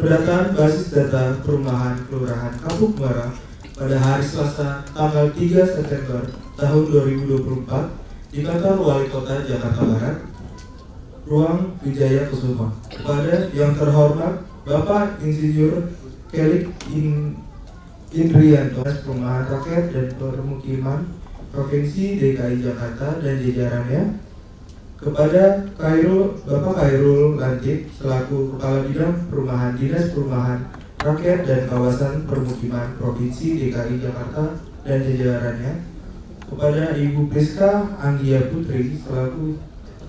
pendataan basis data perumahan Kelurahan Kapuk Muara pada hari Selasa tanggal 3 September tahun 2024 di kantor Wali Kota Jakarta Barat, Ruang Wijaya Kusuma. Kepada yang terhormat Bapak Insinyur Kelik Indrianto, Perumahan Rakyat dan Permukiman Provinsi DKI Jakarta dan jajarannya. Kepada Bapak Khairul Lantik selaku Kepala Bidang Perumahan Dinas Perumahan Rakyat dan Kawasan Permukiman Provinsi DKI Jakarta dan jajarannya. Kepada Ibu Priska Anggia Putri selaku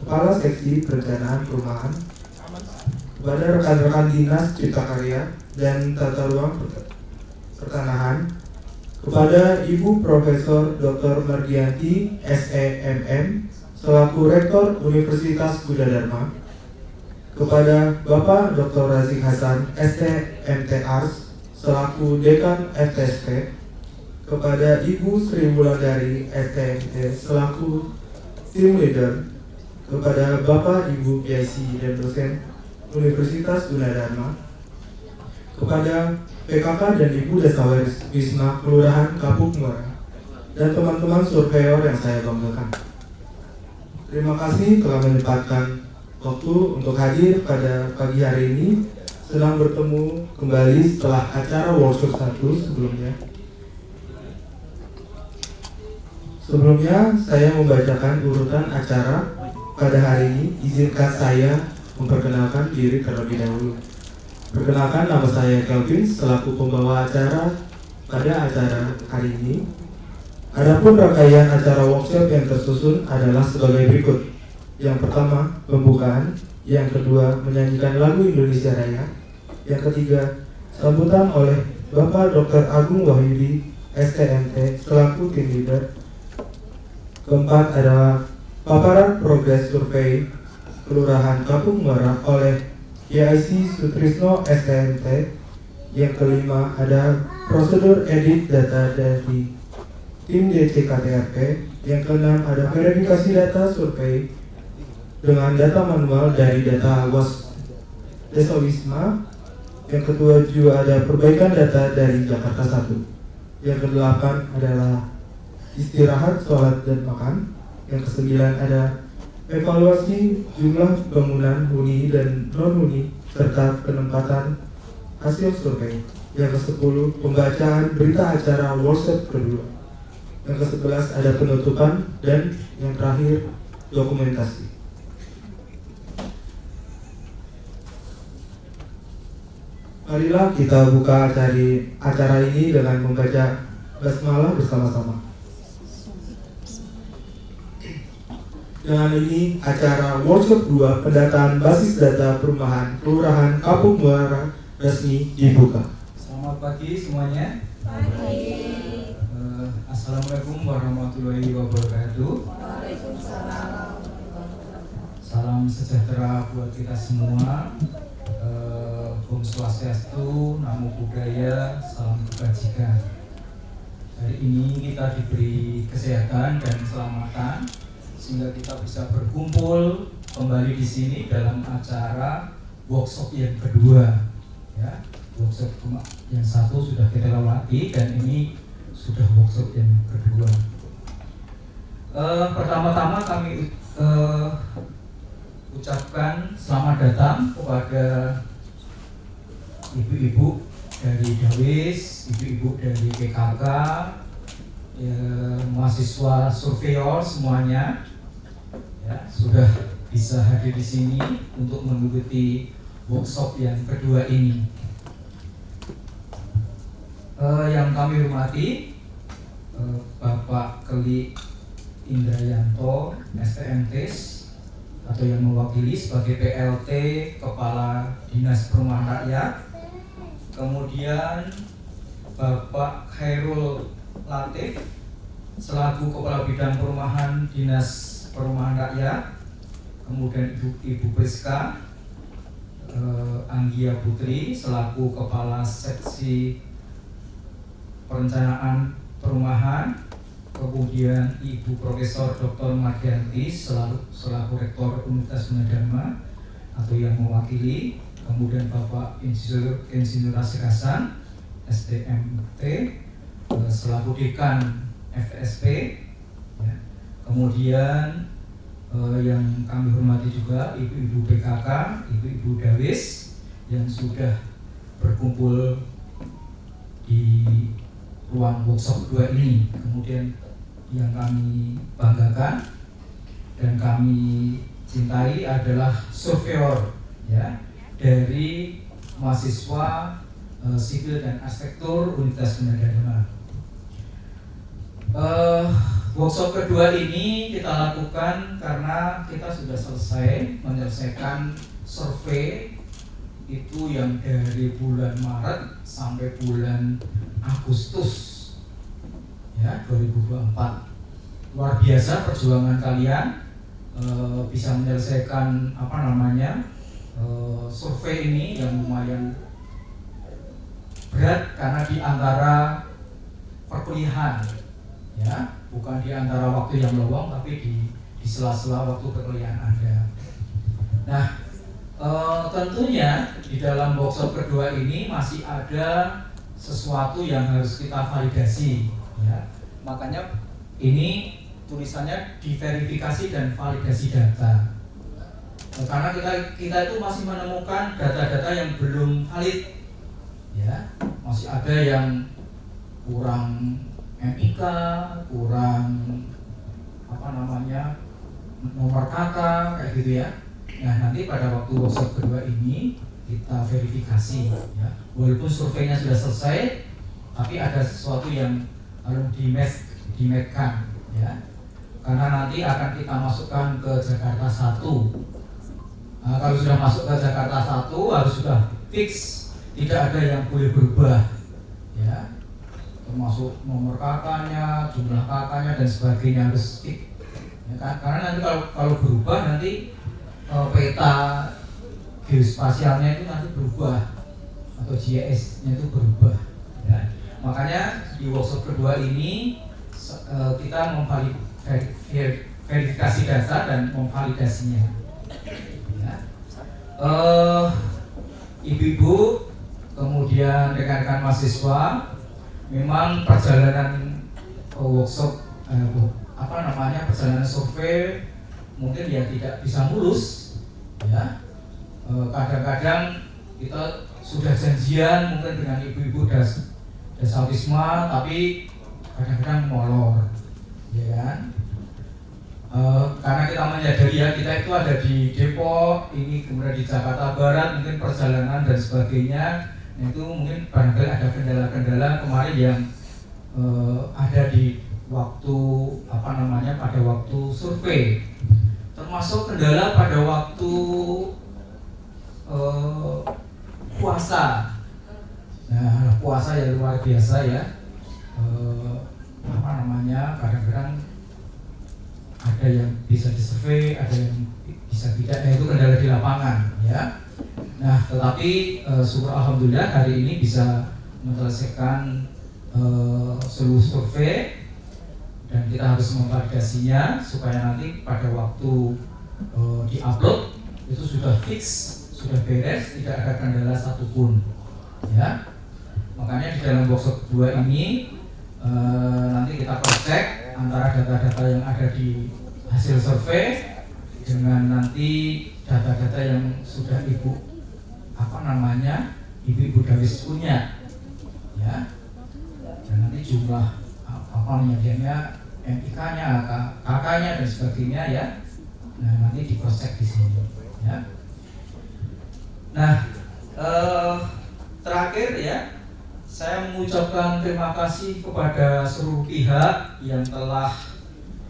Kepala Seksi Perencanaan Perumahan. Kepada rekan-rekan Dinas Cipta Karya dan Tata Ruang Pertanahan. Kepada Ibu Profesor Dr. Mardianti SEMM selaku Rektor Universitas Budha Dharma. Kepada Bapak Dr. Razik Hasan STMT Ars selaku Dekan FTSP. Kepada Ibu Sri Wulandari STMT selaku Team Leader. Kepada Bapak Ibu PIC dan dosen Universitas Budha Dharma. Kepada PKK dan Ibu Desa Wisma Kelurahan Kapuk Muara dan teman-teman surveyor yang saya banggakan. Terima kasih telah menyempatkan waktu untuk hadir pada pagi hari ini. Senang bertemu kembali setelah acara workshop 1 sebelumnya. Sebelumnya saya membacakan urutan acara pada hari ini. Izinkan saya memperkenalkan diri terlebih dahulu. Perkenalkan, nama saya Kelvin selaku pembawa acara pada acara hari ini. Adapun rangkaian acara workshop yang tersusun adalah sebagai berikut. Yang pertama, pembukaan. Yang kedua, menyanyikan lagu Indonesia Raya. Yang ketiga, sambutan oleh Bapak Dr. Agung Wahyudi STMT selaku tim leader. Keempat adalah paparan progres survei Kelurahan Kapuk Muara oleh YIC Sutrisno STMT. Yang kelima ada prosedur edit data dari tim DCKTRP. Yang keenam ada verifikasi data survei dengan data manual dari data Desa Wisma. Yang ketujuh ada perbaikan data dari Jakarta 1. Yang kedelapan adalah istirahat, sholat, dan makan. Yang kesembilan ada evaluasi jumlah bangunan huni dan non-huni serta penempatan hasil survei. Yang ke-10 pembacaan berita acara workshop kedua. Yang ke-11 ada penutupan, dan yang terakhir dokumentasi. Marilah kita buka acara ini dengan membaca basmalah bersama-sama. Dengan ini acara workshop 2 pendataan basis data perumahan Kelurahan Kapuk Muara resmi dibuka. Selamat pagi semuanya. Pagi. Assalamualaikum warahmatullahi wabarakatuh. Waalaikumsalam. Salam sejahtera buat kita semua. Om Swastiastu, Namo Buddhaya, salam kebajikan. Hari ini kita diberi kesehatan dan keselamatan sehingga kita bisa berkumpul kembali di sini dalam acara workshop yang kedua. Ya, workshop yang satu sudah kita lewati dan ini sudah workshop yang kedua. Pertama-tama kami ucapkan selamat datang kepada ibu-ibu dari Dawis, ibu-ibu dari PKK, ya, mahasiswa surveyor semuanya, ya, sudah bisa hadir di sini untuk mengikuti workshop yang kedua ini. Yang kami hormati Bapak Kelik Indrianto STMTs atau yang mewakili sebagai PLT Kepala Dinas Perumahan Rakyat. Kemudian Bapak Khairul Lantik selaku Kepala Bidang Perumahan Dinas Perumahan Rakyat. Kemudian Ibu Priska Anggia Putri selaku Kepala Seksi Perencanaan Perumahan. Kemudian Ibu Profesor Dr. Mardianti selaku Rektor Universitas Budha Dharma atau yang mewakili. kemudian Bapak Insinyur Rasyid Hasan, SDMT, selaku Dekan FSP, ya. Kemudian yang kami hormati juga ibu-ibu PKK, ibu-ibu Dawis yang sudah berkumpul di ruang workshop 2 ini. Kemudian yang kami banggakan dan kami cintai adalah surveyor, ya, dari mahasiswa sipil dan arsitektur Universitas Bina Dharma. Workshop kedua ini kita lakukan karena kita sudah selesai menyelesaikan survei itu yang dari bulan Maret sampai bulan Agustus, ya, 2024. Luar biasa perjuangan kalian bisa menyelesaikan survei ini yang lumayan berat karena di antara perkuliahan, ya, bukan di antara waktu yang lowong tapi di sela-sela waktu perkuliahan Anda. Nah, tentunya di dalam workshop kedua ini masih ada sesuatu yang harus kita validasi, ya. Makanya ini tulisannya diverifikasi dan validasi data. Karena kita itu masih menemukan data-data yang belum valid, ya. Masih ada yang kurang NIK, kurang nomor kata kayak gitu, ya. Nah, nanti pada waktu workshop kedua ini kita verifikasi, ya. Walaupun surveinya sudah selesai, tapi ada sesuatu yang harus di-match-kan, ya. Karena nanti akan kita masukkan ke Jakarta 1. Nah, kalau sudah masuk ke Jakarta 1 harus sudah fix, tidak ada yang boleh berubah, ya. Termasuk nomor kakaknya, jumlah kakaknya dan sebagainya harus fix, ya kan? Karena nanti kalau berubah nanti peta geospasialnya itu nanti berubah atau GIS-nya itu berubah, ya. Makanya di workshop kedua ini kita memverifikasi data dan memvalidasinya, ya. Ibu-ibu, kemudian rekan-rekan mahasiswa, memang perjalanan workshop perjalanan survei mungkin ya tidak bisa mulus, ya. Kadang-kadang kita sudah janjian mungkin dengan ibu-ibu Dasautisma, tapi kadang-kadang molor, ya kan? Karena kita menyadari, ya, kita itu ada di Depok, ini kemudian di Jakarta Barat, mungkin perjalanan dan sebagainya. Nah, itu mungkin barangkali ada kendala-kendala kemarin yang ada di waktu pada waktu survei, termasuk kendala pada waktu puasa. Nah, puasa yang luar biasa, ya. Kadang-kadang ada yang bisa disurvei, ada yang bisa tidak. Nah, itu kendala di lapangan, ya. Nah, tetapi syukur alhamdulillah hari ini bisa menyelesaikan seluruh survei dan kita harus memvalidasinya supaya nanti pada waktu diupload itu sudah fix, sudah beres, tidak ada kendala satupun, ya. Makanya di dalam workshop kedua ini nanti kita cross-check antara data-data yang ada di hasil survei dengan nanti data-data yang sudah ibu Dawis punya, ya. Dan nanti jumlah NIK-nya, kakaknya dan sebagainya, ya. Nah, nanti di cross-check di sini, ya. Nah, terakhir, ya, saya mengucapkan terima kasih kepada seluruh pihak yang telah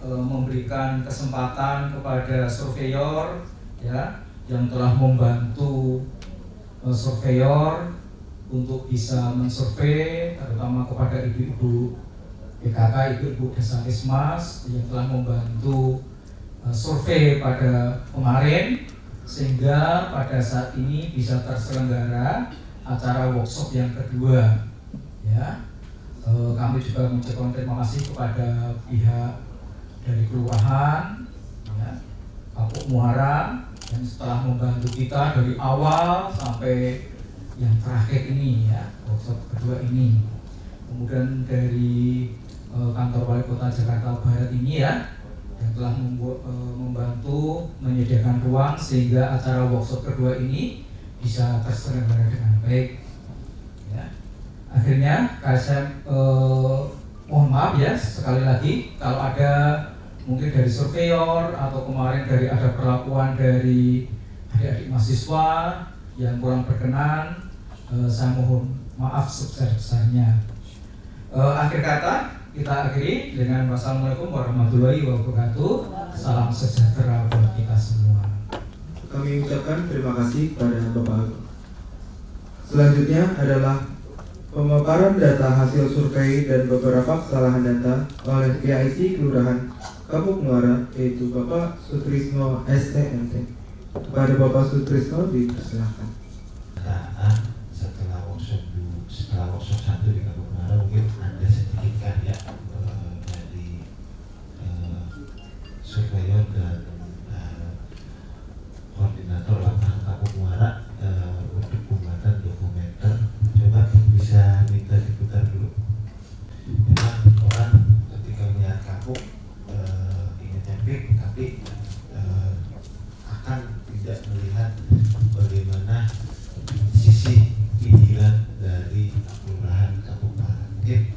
memberikan kesempatan kepada surveyor, ya, yang telah membantu surveyor untuk bisa mensurvei, terutama kepada ibu-ibu PKK, ibu-ibu Dasautismas yang telah membantu survei pada kemarin, sehingga pada saat ini bisa terselenggara acara workshop yang kedua, ya. Kami juga mengucapkan terima kasih kepada pihak dari kelurahan, ya, Kapuk Muara, dan setelah membantu kita dari awal sampai yang terakhir ini ya, workshop kedua ini. Kemudian dari kantor Wali Kota Jakarta Barat ini ya, yang telah membantu menyediakan ruang sehingga acara workshop kedua ini bisa terselenggara dengan baik. Ya. Akhirnya KSM mohon maaf ya sekali lagi kalau ada mungkin dari surveyor atau kemarin dari ada perlakuan dari adik-adik mahasiswa yang kurang berkenan, saya mohon maaf sebesar-besarnya. Akhir kata kita akhiri dengan wassalamualaikum warahmatullahi wabarakatuh. Salam sejahtera buat kita semua. Kami ucapkan terima kasih kepada Bapak. Selanjutnya adalah pemaparan data hasil survei dan beberapa kesalahan data oleh PIC Kelurahan Kapuk Muara, yaitu Bapak Sutrisno STMT. Kepada Bapak Sutrisno dipersilakan. Setelah workshop 1 di Kapuk Muara mungkin ada sedikit karya dari surveyor dan koordinator lapangan Kapuk Muara untuk pembuatan dokumenter. Coba bisa minta diputar dulu. Memang orang ketika melihat kapuk ingin camping, tapi akan tidak melihat bagaimana sisi pinggiran dari kelurahan Kapuk Muara. Mungkin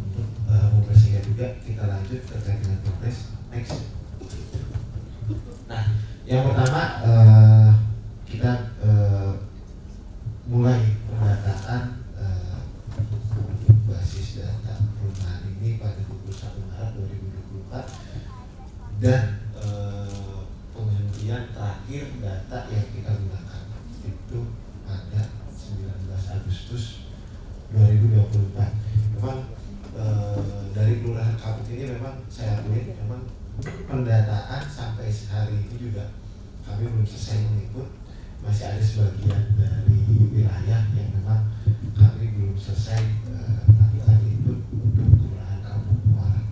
untuk mempersingkat juga kita lanjut terkait dengan progres next. Nah, yang pertama kita mulai pendataan basis data perumahan ini pada 21 Maret 2024 dan penghentian terakhir data yang kita gunakan itu pada 19 Agustus 2024. Memang dari Kelurahan Kapuk ini memang saya akui memang pendataan sampai hari ini juga kami belum selesai mengikut, masih ada sebagian dari wilayah yang memang kami belum selesai melakukan input untuk Kelurahan Kapuk Muara.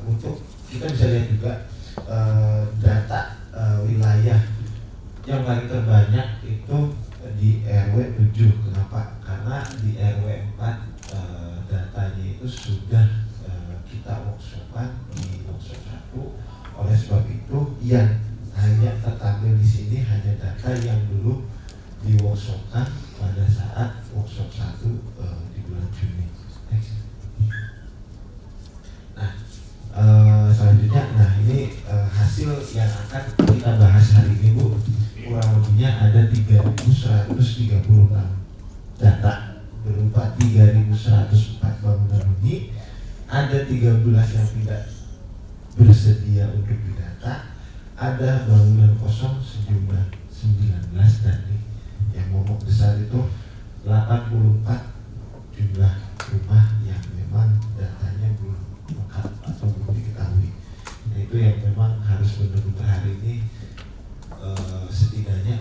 Untuk kita bisa lihat juga data wilayah yang paling terbanyak itu di RW 7. Kenapa? Karena di RW 4 datanya itu sudah kita workshopan di workshop 1. Oleh sebab itu yang hanya tertampil di sini hanya data yang dulu di workshopkan pada saat workshop 1 di bulan Juni. Next. Nah, selanjutnya, ini hasil yang akan kita bahas hari ini Bu. Kurang lebihnya ada 3.136 data berupa 3.104 bangunan huni, ada 13 yang tidak bersedia untuk didata, ada bangunan kosong sejumlah 19 dan yang momok besar itu 84 jumlah rumah yang memang datanya belum lengkap atau belum diketahui. Nah itu yang memang harus benar-benar hari ini setidaknya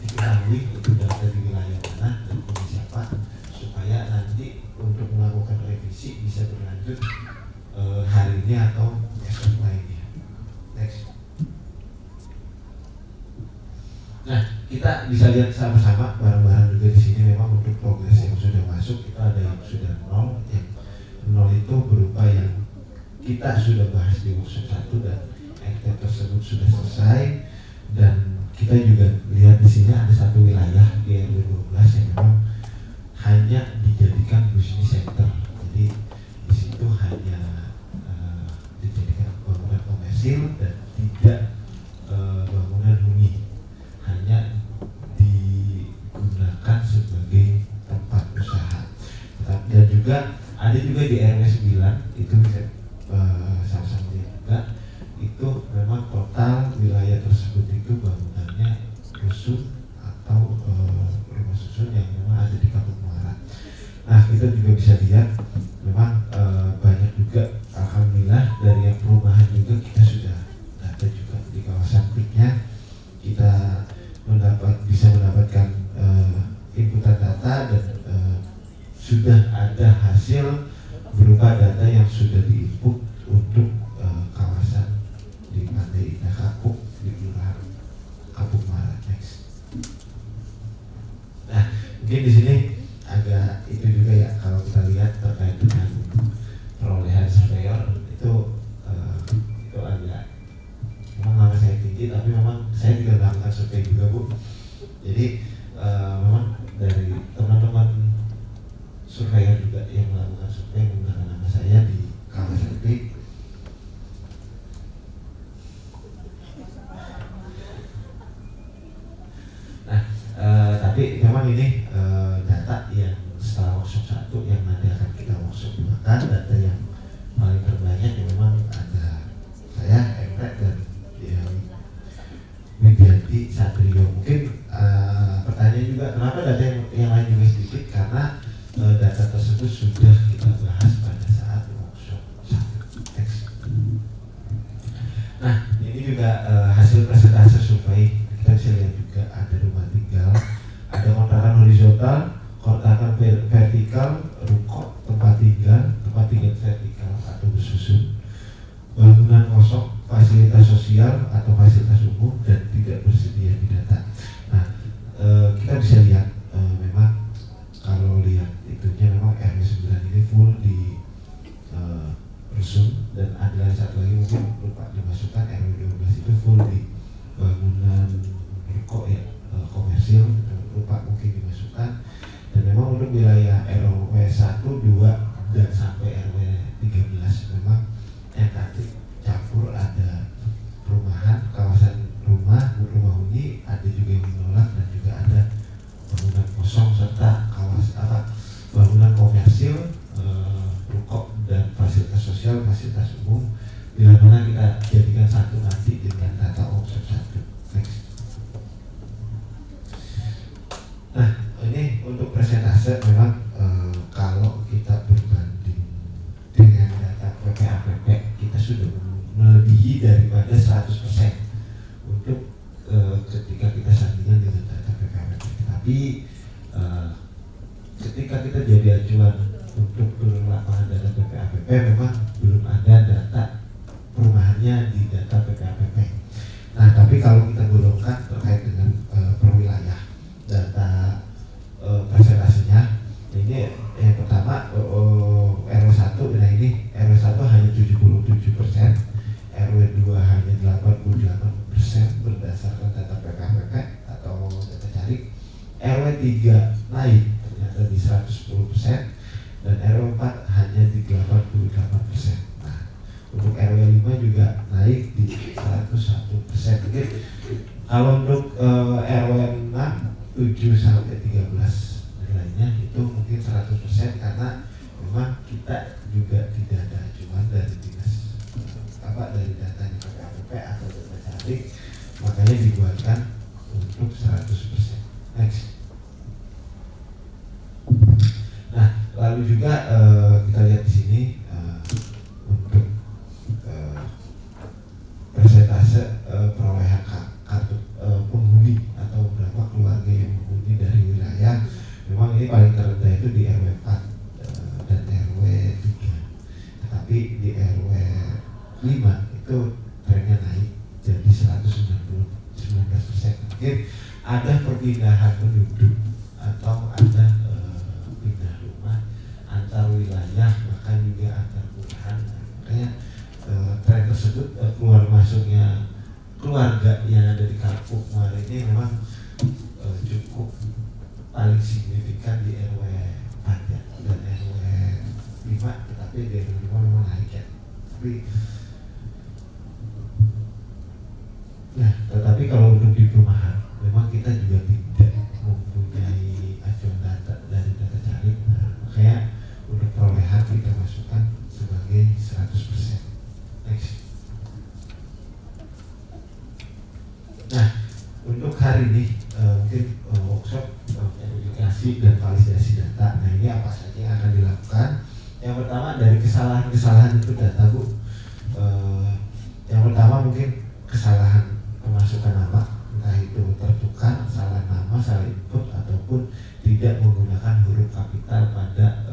diketahui itu data di wilayah mana dan punya siapa, supaya nanti untuk melakukan revisi bisa berlanjut hari ini atau esok lainnya. Next. Nah, kita bisa lihat sama-sama barang-barang juga di sini memang untuk progres yang sudah masuk kita ada yang sudah 0, yang 0 itu berupa yang kita sudah bahas di workshop 1 dan aktivitas tersebut sudah selesai. Dan kita juga lihat di sini ada satu wilayah di RW 12 yang memang hanya dijadikan business center. Jadi di situ hanya dijadikan bangunan komersil dan tidak bangunan huni, hanya digunakan sebagai tempat usaha. Dan juga ada juga di RW 9 itu bisa sama-sama juga itu memang total wilayah tersebut itu bangunannya rusun atau rumah susun yang memang ada di Kapuk Muara. Nah kita juga bisa lihat memang banyak juga alhamdulillah dari yang perumahan juga kita sudah data juga di kawasan PIK-nya kita bisa mendapatkan inputan data dan sudah ada hasil berupa data yang sudah diinput untuk kawasan di Pantai Indah Kapuk di Kelurahan Kapuk Muara. Next. Nah, mungkin di sini agak itu juga ya, kalau kita lihat terkait dengan perolehan surveyor itu agak, memang nama saya tinggi tapi memang saya juga melakukan survei juga Bu. Jadi memang dari teman-teman surveyor juga yang melakukan survei menggunakan nama saya di kawasan ini. Nah, tapi memang ini data yang setelah workshop 1 yang nanti akan kita workshop 2 kan, data yang paling terbanyak yang memang ada saya, Emre, dan Widianti Satrio. Mungkin pertanyaan juga kenapa data yang lain juga sedikit, karena data tersebut sudah kita bahas pada saat workshop 1. Nah, ini juga hasil presentasi survei. Kita bisa lihat juga ada rumah tinggal, ada kontrakan horizontal, kontrakan vertikal, rukok, tempat tinggal vertikal atau bersusun, bangunan kosong, fasilitas sosial atau fasilitas umum dan tidak bersedia di data. Nah, kita bisa lihat memang kalau lihat itunya memang RW 9 ini full di rusum, dan ada satu lagi mungkin lupa dimasukkan, RW 12 itu full di bangunan rokok ya, komersil, lupa mungkin dimasukkan. Dan memang untuk wilayah RW 1, 2 dan sampai RW 13 memang yang tadi campur, ada perumahan, kawasan rumah huni, ada juga yang menolak, dan juga ada bangunan kosong serta kawasan bangunan komersil, rokok dan fasilitas sosial, fasilitas umum, bila mana kita jadikan satu nanti dengan data workshop 1. Next. Nah, ini untuk persentase memang kalau kita berbanding dengan data PPAPP kita sudah melebihi daripada 100% untuk ketika kita sandingkan dengan data PPAPP. Tapi ketika kita jadi acuan untuk turun lapangan data PPAPP, memang belum ada data perumahannya di data PPAPP. Nah, tapi kalau kita golongkan terkait dengan perwilayah data persentasenya, ini yang pertama RW 1, nah ini RW 1 hanya 77%, RW 2 hanya 88% berdasarkan data PPAPP atau data cari. RW 3 naik ternyata di 110%, dan RW 4 hanya di 88%. Nah, untuk RW 5 juga naik di 101%. Oke. Kalau untuk RW 6 7 sampai 13 nilainya itu mungkin 100%, karena memang kita juga tidak ada acuan dari dinas dari data di PPAPP atau data cari, makanya dibuatkan untuk 100%. Next. Nah, lalu juga kita lihat di sini untuk persentase perolehan kartu penghuni atau berapa keluarga yang menghuni dari wilayah, memang ini paling terendah itu di RW 4 dan RW 3, tetapi di RW 5 itu trennya naik jadi 119%. Mungkin ada perpindahan penduduk atau ada pindah rumah antar wilayah, bahkan juga antar kelurahan. Makanya tren tersebut keluar masuknya keluarga yang ada di Kapuk Muara ini memang cukup paling signifikan di RW 4 ya, dan RW 5, tetapi di RW 5 memang naik ya. Tetapi kalau untuk di perumahan memang kita juga tidak mempunyai acuan data dari data cari. Nah, makanya untuk perolehan kita masukkan sebagai 100%. Next. Nah, untuk hari ini mungkin workshop edukasi dan validasi data. Nah, ini apa saja yang akan dilakukan? Yang pertama dari kesalahan-kesalahan itu data, Bu. Yang pertama mungkin kesalahan pemasukan nama, entah itu tertukar, salah nama, salah input, ataupun tidak menggunakan huruf kapital pada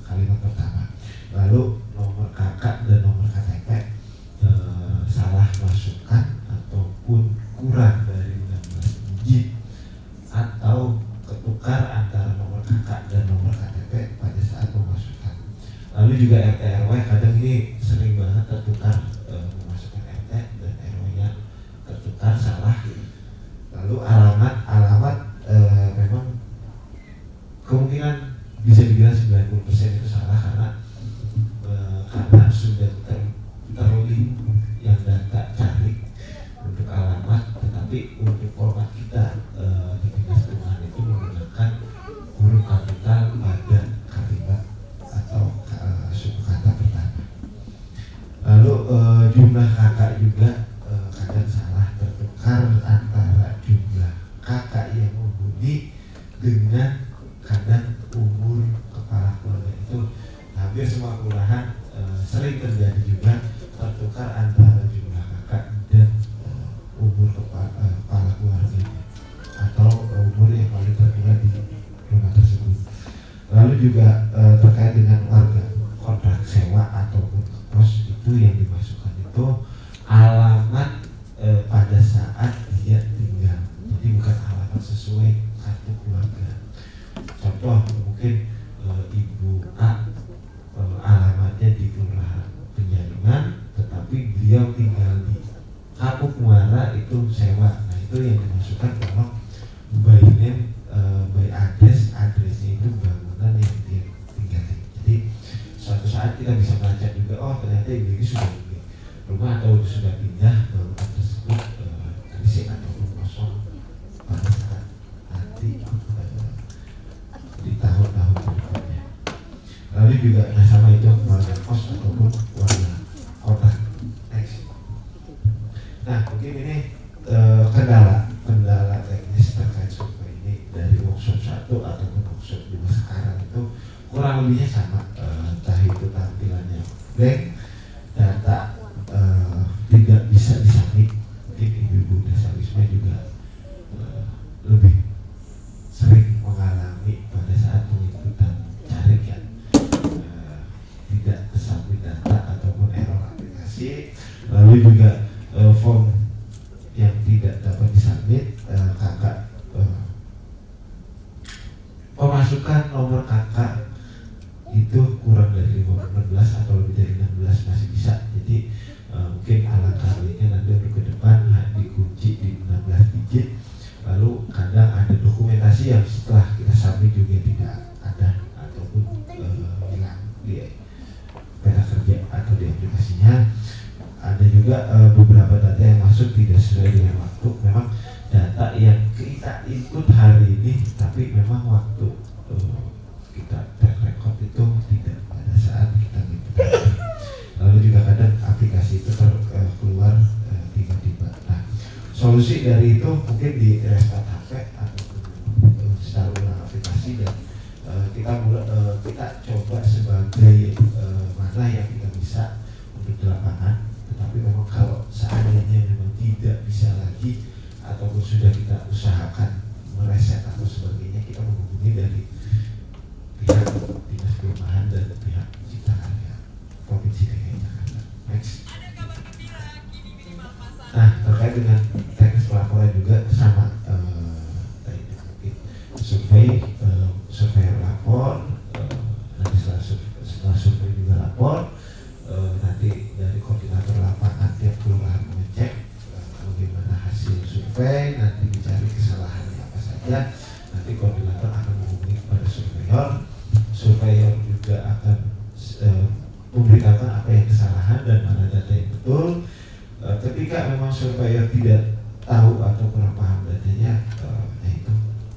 kalimat pertama. Lalu nomor kakak dan nomor KTP salah masukkan ataupun kurang dari 16 digit atau ketukar antara nomor kakak dan nomor KTP pada saat memasukkan. Lalu juga RT RW kadang ini sering banget tertukar, memasukkan RT dan RW-nya tertukar salah. Lalu alamat memang kemungkinan bisa dibilang 90% itu salah karena sudah terlink yang data cari untuk alamat, tetapi untuk format kita di Dinas Kelurahan itu menggunakan huruf kapital pada kalimat atau suku kata pertama. Lalu jumlah kakak juga kadang salah, tertukar antara jumlah kakak yang menghuni dengan kadang umur kepala keluarga. Itu hampir semua kelurahan sering terjadi juga tertukar antara jumlah kakak dan umur kepala keluarga atau umur yang paling tertua di rumah tersebut. Lalu juga terkait dengan warga kontrak sewa ataupun kos, itu yang dimasukkan itu alamat pada saat dia tinggal, jadi bukan alamat sesuai kartu keluarga. Contoh mungkin Ibu A alamatnya di Kelurahan Penjaringan, tetapi beliau tinggal di Kapuk Muara itu sewa. Nah itu yang dimasukkan tolong by name, by adresnya itu bangunan yang dia tinggali. Jadi suatu saat kita bisa melacak juga, oh ternyata ini sudah di rumah atau sudah pindah bangunan tersebut berisik ataupun kosong pada saat nanti di tahun-tahun berikutnya. Lalu juga sama itu warga kos ataupun warga kota. Next. Nah mungkin ini kendala teknis terkait survei ini dari workshop 1 ataupun workshop 2 sekarang itu kurang lebihnya sama, entah itu tampilannya blank, data tidak bisa disubmit. Mungkin ibu-ibu dasar-wisma juga lebih sering mengalami pada saat pengikutan carik ya, tidak tersubmit data ataupun error aplikasi. Lalu juga form yang tidak dapat disubmit, kakak pemasukan nomor kakak itu kurang dari 15 atau lebih dari 16 masih bisa. Jadi mungkin alangkah baiknya nanti untuk ke depan dikunci di 16 digit. Lalu kadang ada dokumentasi yang setelah kita submit juga tidak ada ataupun hilang di peta kerja atau di aplikasinya. Ada juga beberapa data yang masuk tidak sesuai dengan waktu. Memang data yang kita input hari ini, tapi memang waktu kita record itu tidak pada saat kita input hari ini. Lalu juga kadang aplikasi itu keluar tiba-tiba. Nah, solusi dari itu mungkin di restart HP ataupun secara ulang aplikasi, dan kita coba sebagai mana yang kita bisa untuk di lapangan. Tetapi memang kalau seandainya memang tidak bisa lagi ataupun sudah kita usahakan mereset atau sebagainya, kita menghubungi dari pihak Dinas Perumahan dan pihak Cipta Karya Provinsi DKI Jakarta. Next. Nah, terkait dengan teknis pelaporan juga sama, mungkin survei lapor, nanti setelah survei juga lapor, nanti dari koordinator lapangan tiap kelurahan mengecek bagaimana hasil survei, nanti dicari kesalahannya apa saja, nanti koordinator akan menghubungi kepada surveyor juga akan memberitakan apa yang kesalahan dan mana data yang betul. Ketika memang surveyor tidak tahu atau kurang paham datanya, itu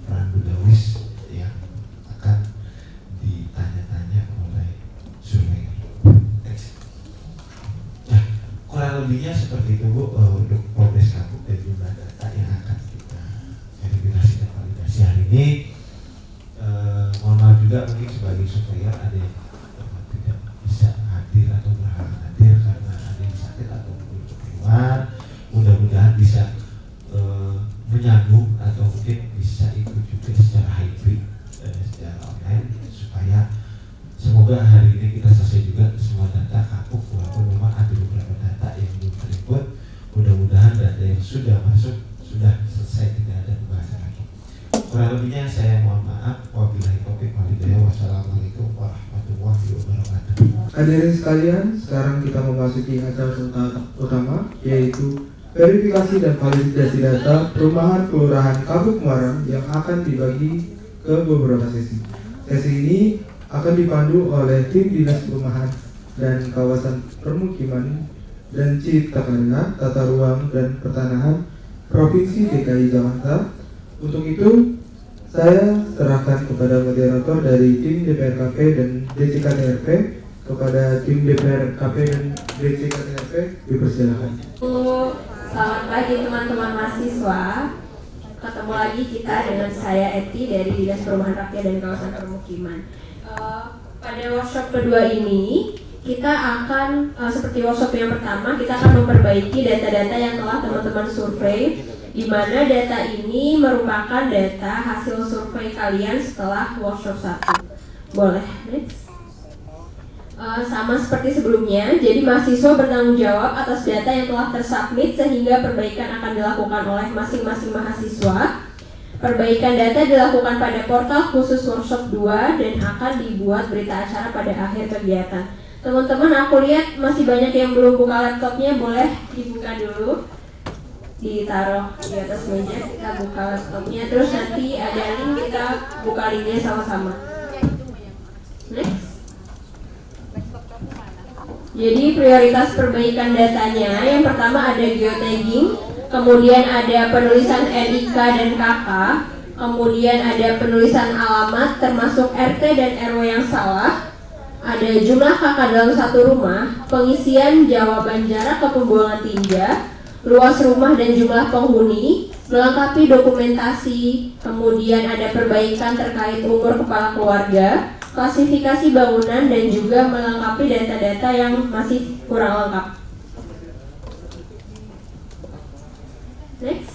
peran Budawis yang akan ditanya-tanya oleh surveyor. Nah, kurang lebihnya seperti itu Bu, untuk progres kapuk dan jumlah data yang akan kita verifikasi dan validasi hari ini. Mohon maaf juga mungkin sebagai surveyor ada yang tidak bisa hadir atau berhalangan hadir karena ada yang sakit atau keluar. Mudah-mudahan bisa menyambung atau mungkin bisa ikut juga secara hybrid, secara online, supaya semoga hari ini kita selesai juga Hadirin sekalian, sekarang kita memasuki acara utama, yaitu verifikasi dan validasi data perumahan kelurahan Kapuk Muara yang akan dibagi ke beberapa sesi. Sesi ini akan dipandu oleh tim Dinas Perumahan dan Kawasan Permukiman dan Cipta Karya, Tata Ruang dan Pertanahan Provinsi DKI Jakarta. Untuk itu, saya serahkan kepada moderator dari tim DPRKP dan DCKTRP. Kepada tim DPRKP dan DCKTRP, dipersilakan. Selamat pagi teman-teman mahasiswa. Ketemu lagi kita dengan saya Eti dari Dinas Perumahan Rakyat dan Kawasan Permukiman. Pada workshop kedua ini kita akan seperti workshop yang pertama, kita akan memperbaiki data-data yang telah teman-teman survei, di mana data ini merupakan data hasil survei kalian setelah workshop 1. Boleh, next. Sama seperti sebelumnya, jadi mahasiswa bertanggung jawab atas data yang telah tersubmit sehingga perbaikan akan dilakukan oleh masing-masing mahasiswa. Perbaikan data dilakukan pada portal khusus workshop 2 dan akan dibuat berita acara pada akhir kegiatan. Teman-teman, aku lihat masih banyak yang belum buka laptopnya, boleh dibuka dulu, ditaruh di atas meja, kita buka laptopnya, terus nanti ada link, kita buka linknya sama-sama. Next. Jadi prioritas perbaikan datanya, yang pertama ada geotagging, kemudian ada penulisan NIK dan KK, kemudian ada penulisan alamat termasuk RT dan RW yang salah, ada jumlah kakak dalam satu rumah, pengisian jawaban jarak ke pembuangan tinja, luas rumah dan jumlah penghuni, melengkapi dokumentasi, kemudian ada perbaikan terkait umur kepala keluarga, klasifikasi bangunan, dan juga melengkapi data-data yang masih kurang lengkap. Next.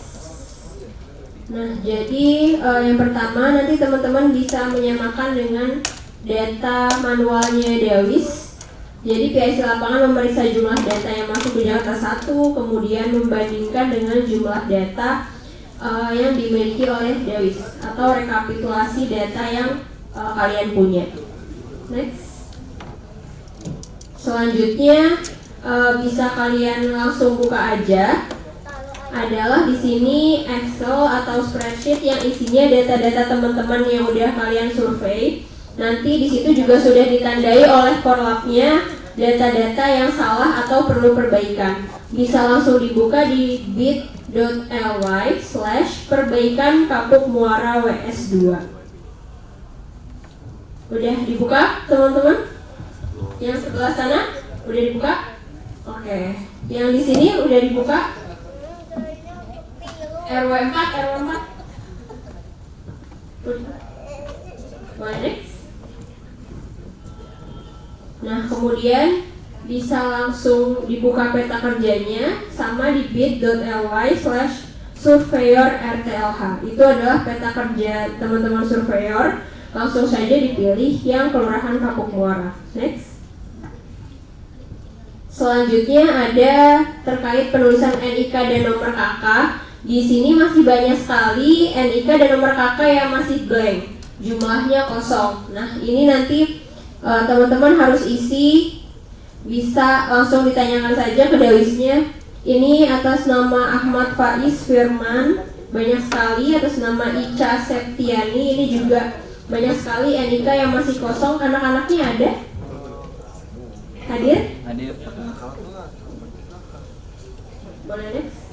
Nah, jadi yang pertama nanti teman-teman bisa menyamakan dengan data manualnya Dewis. Jadi PIC lapangan memeriksa jumlah data yang masuk ke Jakarta 1, kemudian membandingkan dengan jumlah data yang dimiliki oleh Dewis atau rekapitulasi data yang kalian punya. Next. Selanjutnya bisa kalian langsung buka aja. Adalah di sini Excel atau spreadsheet yang isinya data-data teman-teman yang udah kalian survei. Nanti di situ juga sudah ditandai oleh korlapnya data-data yang salah atau perlu perbaikan. Bisa langsung dibuka di bit.ly/perbaikan Kapuk Muara WS2. Udah dibuka teman-teman? Yang sebelah sana udah dibuka? Oke. Yang di sini udah dibuka? RW4. Boleh next? Nah, kemudian bisa langsung dibuka peta kerjanya sama di bit.ly/surveyor-rtlh. Itu adalah peta kerja teman-teman surveyor. Langsung saja dipilih yang Kelurahan Kapuk Muara. Next. Selanjutnya ada terkait penulisan NIK dan nomor KK. Di sini masih banyak sekali NIK dan nomor KK yang masih blank, jumlahnya kosong. Nah, ini nanti teman-teman harus isi, bisa langsung ditanyakan saja ke Dewisnya. Ini atas nama Ahmad Faiz Firman, banyak sekali. Atas nama Ica Septiani, ini juga banyak sekali NIK yang masih kosong. Anak-anaknya ada? Hadir? Hadir. Boleh next.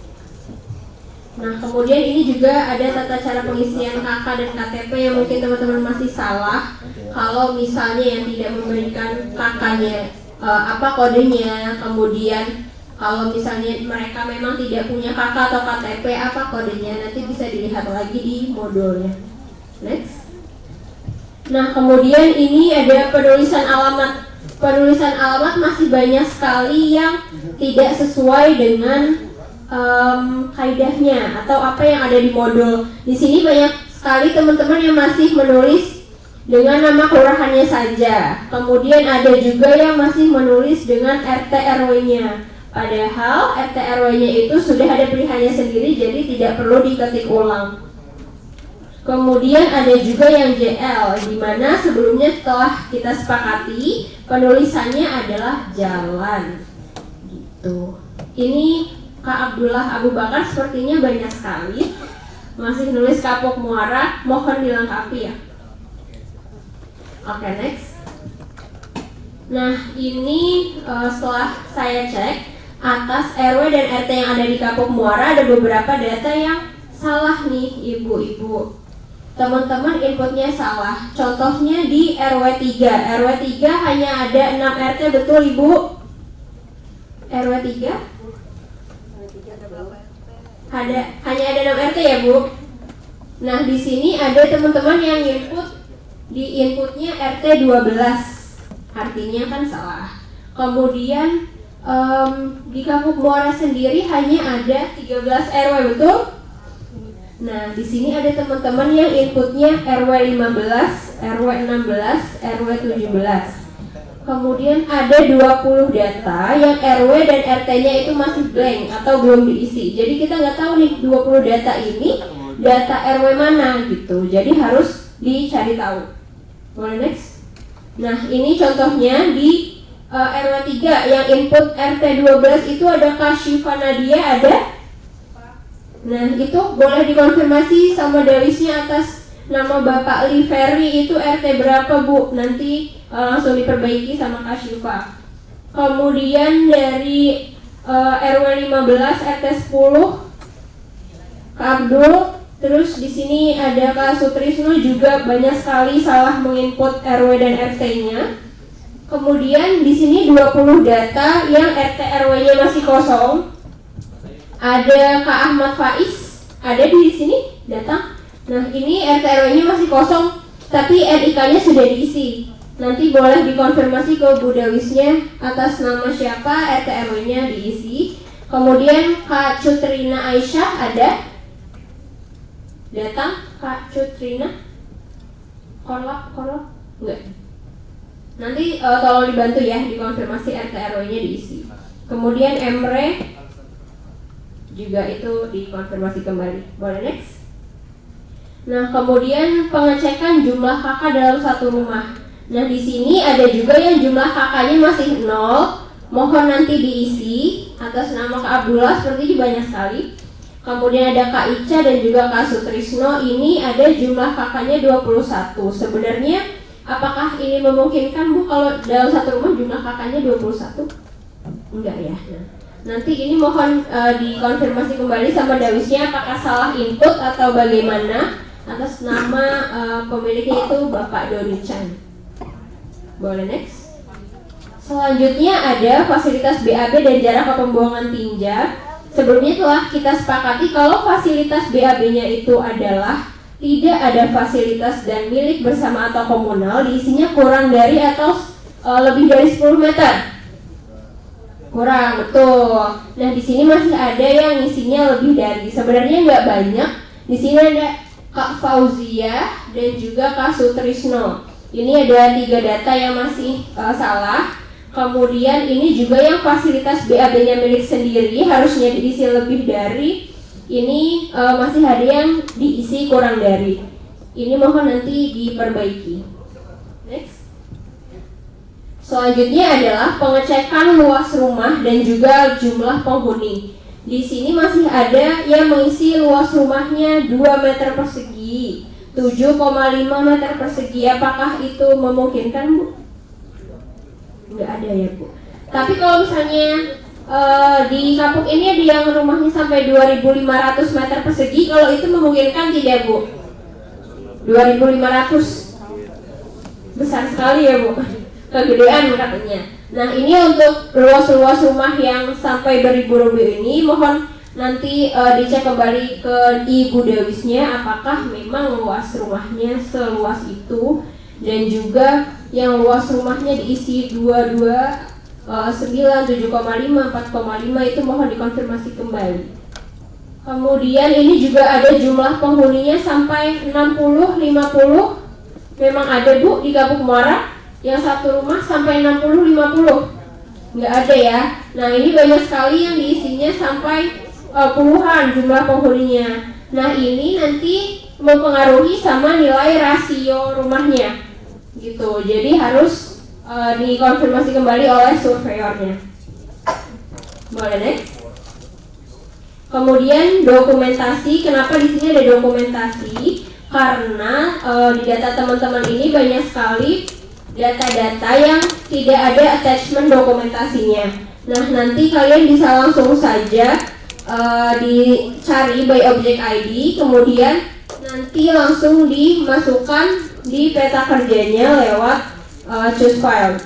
Nah, kemudian ini juga ada tata cara pengisian KK dan KTP yang mungkin teman-teman masih salah. Kalau misalnya yang tidak memberikan KK-nya, apa kodenya, kemudian kalau misalnya mereka memang tidak punya KK atau KTP, apa kodenya, nanti bisa dilihat lagi di modulnya. Next. Nah, kemudian ini ada penulisan alamat. Penulisan alamat masih banyak sekali yang tidak sesuai dengan kaidahnya atau apa yang ada di modul. Di sini banyak sekali teman-teman yang masih menulis dengan nama kelurahannya saja. Kemudian ada juga yang masih menulis dengan RT RW-nya. Padahal RT RW-nya itu sudah ada pilihannya sendiri, jadi tidak perlu diketik ulang. Kemudian ada juga yang JL, di mana sebelumnya telah kita sepakati penulisannya adalah jalan. Gitu. Ini Kak Abdullah Abu Bakar sepertinya banyak sekali masih nulis Kapuk Muara, mohon dilengkapi ya. Oke, next. Nah, ini setelah saya cek atas RW dan RT yang ada di Kapuk Muara ada beberapa data yang salah nih ibu-ibu. Teman-teman inputnya salah. Contohnya di RW 3. RW 3 hanya ada 6 RT, betul Ibu? RW 3? Hanya ada 6 RT ya, Bu? Nah, di sini ada teman-teman yang inputnya RT 12. Artinya kan salah. Kemudian di Kapuk Muara sendiri hanya ada 13 RW, betul? Nah, di sini ada teman-teman yang inputnya RW 15, RW 16, RW 17. Kemudian ada 20 data yang RW dan RT-nya itu masih blank atau belum diisi. Jadi kita nggak tahu nih 20 data ini data RW mana gitu. Jadi harus dicari tahu. Boleh next? Nah, ini contohnya di RW 3 yang input RT 12 itu ada Kasyifa Nadia, ada. Nah, itu boleh dikonfirmasi sama Dawisnya atas nama Bapak Liveri itu RT berapa, Bu? Nanti langsung diperbaiki sama Kasyifa. Kemudian dari RW 15 RT 10 Kak Abdul. Terus di sini ada Kak Sutrisno juga banyak sekali salah menginput RW dan RT-nya. Kemudian di sini 20 data yang RT RW-nya masih kosong. Ada Kak Ahmad Faiz, ada di sini datang. Nah, ini RT RW-nya masih kosong, tapi NIK-nya sudah diisi. Nanti boleh dikonfirmasi ke Bu Dawisnya atas nama siapa RT RW-nya diisi. Kemudian Kak Cutrina Aisyah ada datang. Kak Cutrina kolak enggak. Nanti tolong dibantu ya dikonfirmasi RT RW-nya diisi. Kemudian Emre juga itu dikonfirmasi kembali. Boleh next? Nah, kemudian pengecekan jumlah kakak dalam satu rumah. Nah, di sini ada juga yang jumlah kakaknya masih 0. Mohon nanti diisi atas nama Kak Abdullah, seperti ini banyak sekali. Kemudian ada Kak Ica dan juga Kak Sutrisno. Ini ada jumlah kakaknya 21. Sebenarnya apakah ini memungkinkan, Bu, kalau dalam satu rumah jumlah kakaknya 21? Enggak ya. Nanti ini mohon dikonfirmasi kembali sama Dawisnya apakah salah input atau bagaimana atas nama pemiliknya itu Bapak Doni Chan. Boleh next? Selanjutnya ada fasilitas BAB dan jarak pembuangan tinja. Sebelumnya telah kita sepakati kalau fasilitas BAB-nya itu adalah tidak ada fasilitas dan milik bersama atau komunal, diisinya kurang dari atau lebih dari 10 meter. Kurang, betul. Nah, di sini masih ada yang isinya lebih dari. Sebenarnya nggak banyak. Di sini ada Kak Fauzia dan juga Kak Sutrisno. Ini ada 3 data yang masih salah. Kemudian ini juga yang fasilitas BAB-nya milik sendiri harusnya diisi lebih dari. Ini masih ada yang diisi kurang dari. Ini mohon nanti diperbaiki. Next. Selanjutnya adalah pengecekan luas rumah dan juga jumlah penghuni. Di sini masih ada yang mengisi luas rumahnya 2 meter persegi, 7,5 meter persegi. Apakah itu memungkinkan, Bu? Enggak ada ya, Bu. Tapi kalau misalnya di Kapuk ini ada yang rumahnya sampai 2.500 meter persegi, kalau itu memungkinkan tidak, Bu? 2.500 besar sekali ya, Bu. Kegedean katanya. Nah, ini untuk luas-luas rumah yang sampai beribu-ribu ini mohon nanti dicek kembali ke Ibu Dawisnya apakah memang luas rumahnya seluas itu, dan juga yang luas rumahnya diisi 22, 9, 7,5, 4,5 itu mohon dikonfirmasi kembali. Kemudian ini juga ada jumlah penghuninya sampai 60, 50. Memang ada, Bu, di Kapuk Muara yang satu rumah sampai 60, 50. Nggak ada ya. Nah, ini banyak sekali yang diisinya sampai puluhan jumlah penghuninya. Nah, ini nanti mempengaruhi sama nilai rasio rumahnya gitu. Jadi harus dikonfirmasi kembali oleh surveyornya. Boleh next. Kemudian dokumentasi. Kenapa di sini ada dokumentasi? Karena di data teman-teman ini banyak sekali data-data yang tidak ada attachment dokumentasinya. Nah, nanti kalian bisa langsung saja dicari by object ID, kemudian nanti langsung dimasukkan di peta kerjanya lewat choose file.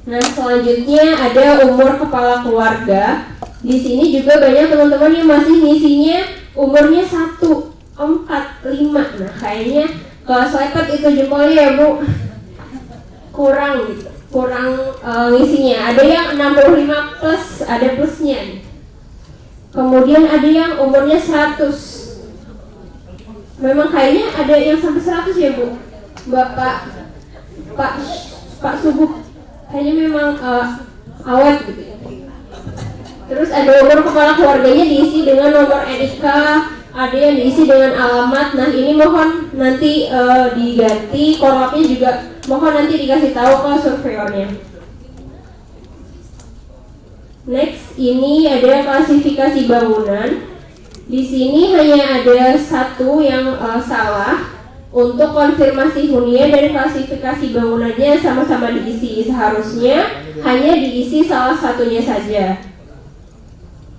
Nah, selanjutnya ada umur kepala keluarga. Di sini juga banyak teman-teman yang masih ngisinya umurnya 1, 4, 5. Nah, kayaknya kalau selepet itu jempolnya ya Bu, kurang gitu, kurang ngisinya. Ada yang 65 plus, ada plusnya nih. Kemudian ada yang umurnya 100. Memang kayaknya ada yang sampai 100 ya Bu, Pak Subuh. Kayaknya memang awet gitu ya. Terus ada umur kepala keluarganya diisi dengan nomor NIK, ada yang diisi dengan alamat. Nah, ini mohon nanti diganti, korlapnya juga mohon nanti dikasih tahu ke surveyornya. Next, ini ada klasifikasi bangunan. Di sini hanya ada satu yang salah. Untuk konfirmasi hunian dan klasifikasi bangunannya sama-sama diisi. Seharusnya hanya diisi salah satunya saja.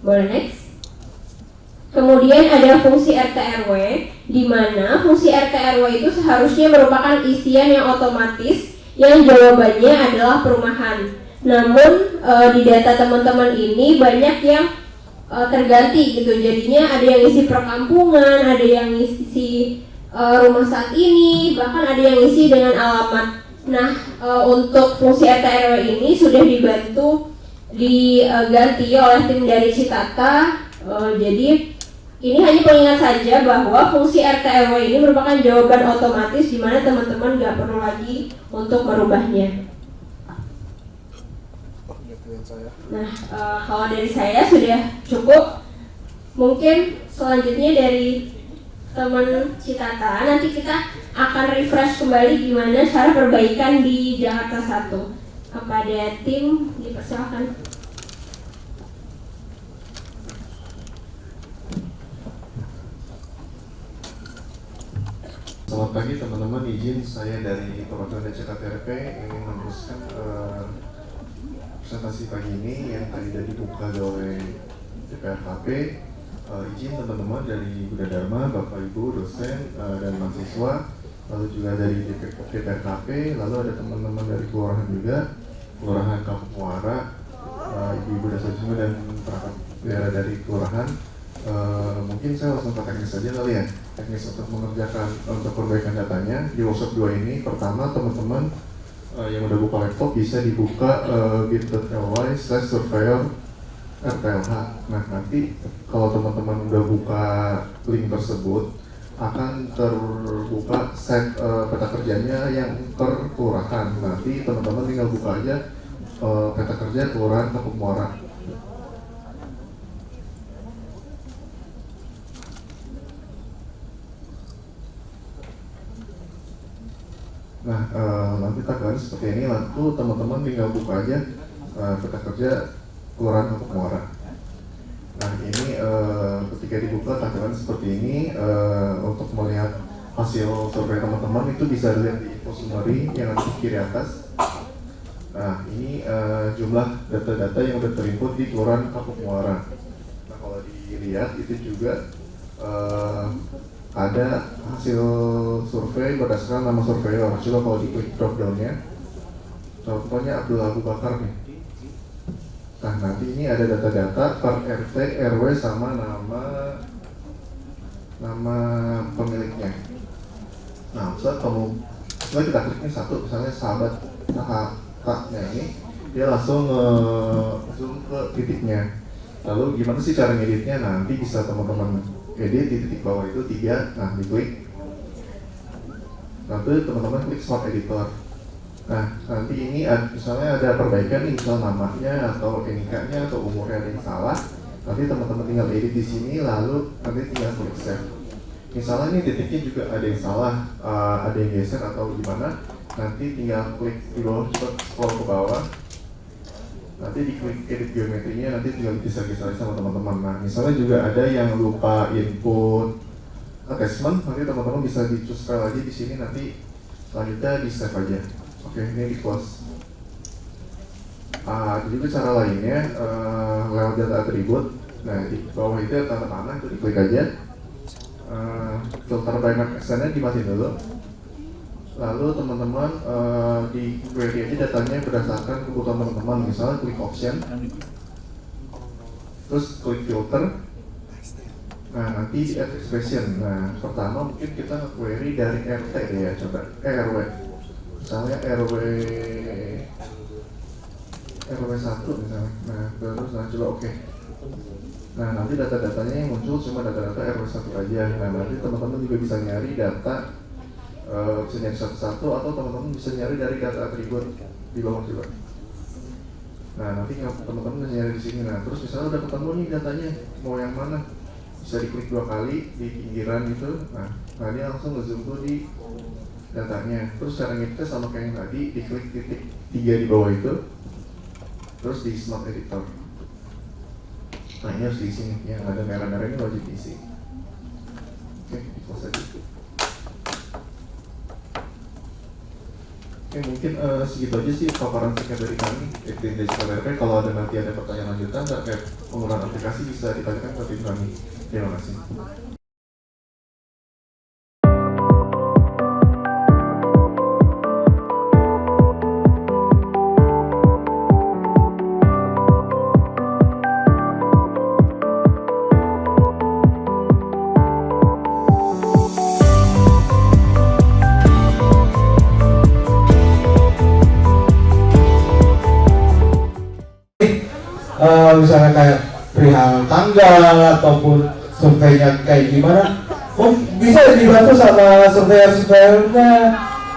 Boleh next. Kemudian ada fungsi RT RW, di mana fungsi RT RW itu seharusnya merupakan isian yang otomatis yang jawabannya adalah perumahan. Namun di data teman-teman ini banyak yang terganti gitu. Jadinya ada yang isi perkampungan, ada yang isi rumah saat ini, bahkan ada yang isi dengan alamat. Nah, untuk fungsi RT RW ini sudah dibantu diganti oleh tim dari Citata. Jadi ini hanya pengingat saja bahwa fungsi RT RW ini merupakan jawaban otomatis di mana teman-teman nggak perlu lagi untuk merubahnya. Nah, kalau dari saya sudah cukup. Mungkin selanjutnya dari teman Citata, nanti kita akan refresh kembali gimana cara perbaikan di Jakarta 1. Kepada tim dipersilakan. Selamat pagi teman-teman, izin saya dari perwakilan CKTRP ingin meneruskan presentasi pagi ini yang tadi sudah dibuka oleh DPRKP. Izin teman-teman dari Buddha Dharma, Bapak Ibu, dosen, dan mahasiswa, lalu juga dari DPRKP, lalu ada teman-teman dari Kelurahan juga, Kelurahan Kampung Muara, Ibu-ibu dosen dan perangkat daerah dari Kelurahan. Mungkin saya langsung ke teknis saja kali ya, teknis untuk mengerjakan untuk perbaikan datanya. Di workshop 2 ini, pertama teman-teman yang udah buka laptop bisa dibuka bit.ly/surveyor RTLH. Nah, nanti kalau teman-teman udah buka link tersebut akan terbuka set peta kerjanya yang per kelurahan. Nanti teman-teman tinggal buka aja peta kerja Kelurahan Kampung Muara. Nah, nanti takaran seperti ini, lalu teman-teman tinggal buka aja peta kerja Kelurahan Kampung Muara. Nah, ini ketika dibuka tampilan seperti ini, untuk melihat hasil survei teman-teman itu bisa dilihat di info summary yang ada di kiri atas. Nah, ini jumlah data-data yang sudah terinput di Kelurahan Kampung Muara. Nah, kalau dilihat itu juga ada hasil survei berdasarkan nama surveyor. Coba kalau diklik drop down-nya, contohnya Abdul Abu Bakar nih. Nah, nanti ini ada data-data per RT, RW sama nama pemiliknya. Nah, misalnya kita kliknya satu, misalnya sahabat kakaknya ini, dia langsung zoom ke titiknya. Lalu gimana sih cara ngeditnya? Nanti bisa teman-teman edit di titik bawah itu 3, nah diklik. Nanti teman-teman klik Smart Editor. Nah, nanti ini misalnya ada perbaikan nih, misal namanya atau NIK-nya atau umurnya ada yang salah. Nanti teman-teman tinggal edit di sini, lalu nanti tinggal klik save. Misalnya nih titiknya juga ada yang salah, ada yang geser atau gimana, nanti tinggal klik di bawah, scroll ke bawah, nanti diklik edit geometrinya, nanti tinggal geser-geser sama teman-teman. Nah, misalnya juga ada yang lupa input attachment, nanti teman-teman bisa di-choose lagi di sini, nanti selanjutnya di save aja. Oke, ini di close. Ada juga cara lainnya lewat data atribut. Nah, di bawah itu ada tanda panah, itu diklik aja. Filter by map extendnya dimatiin dulu. Lalu teman-teman di query aja datanya berdasarkan kebutuhan teman-teman. Misalnya klik option, terus klik filter. Nah, nanti di add expression. Nah, pertama mungkin kita nge-query dari RT deh ya, coba RW. Misalnya RW 1 misalnya. Nah, terus coba oke. Nah, nanti data-datanya yang muncul cuma data-data RW 1 aja. Nah, nanti teman-teman juga bisa nyari data, bisa nyari satu-satu, atau teman-teman bisa nyari dari data atribut di bawah juga. Nah, nanti teman-teman bisa nyari di sini. Nah, terus misalnya udah ketemu nih datanya, mau yang mana? Bisa diklik 2 kali di pinggiran itu. Nah dia langsung nge-zoom tuh di datanya. Terus cara ngitnya sama kayak yang tadi, diklik titik 3 di bawah itu, terus di Smart Editor. Nah, ini harus diisi nih, yang ada merah-merah ini wajib diisi. Oke, di close aja. Oke, mungkin segitu aja sih paparan singkat dari kami, tim Digital RP. Kalau ada nanti ada pertanyaan lanjutan terkait penggunaan aplikasi, bisa ditanyakan ke tim kami. Terima kasih. Misalnya kayak perihal tanggal ataupun surveinya kayak gimana, bisa dibantu sama surveyor-surveyornya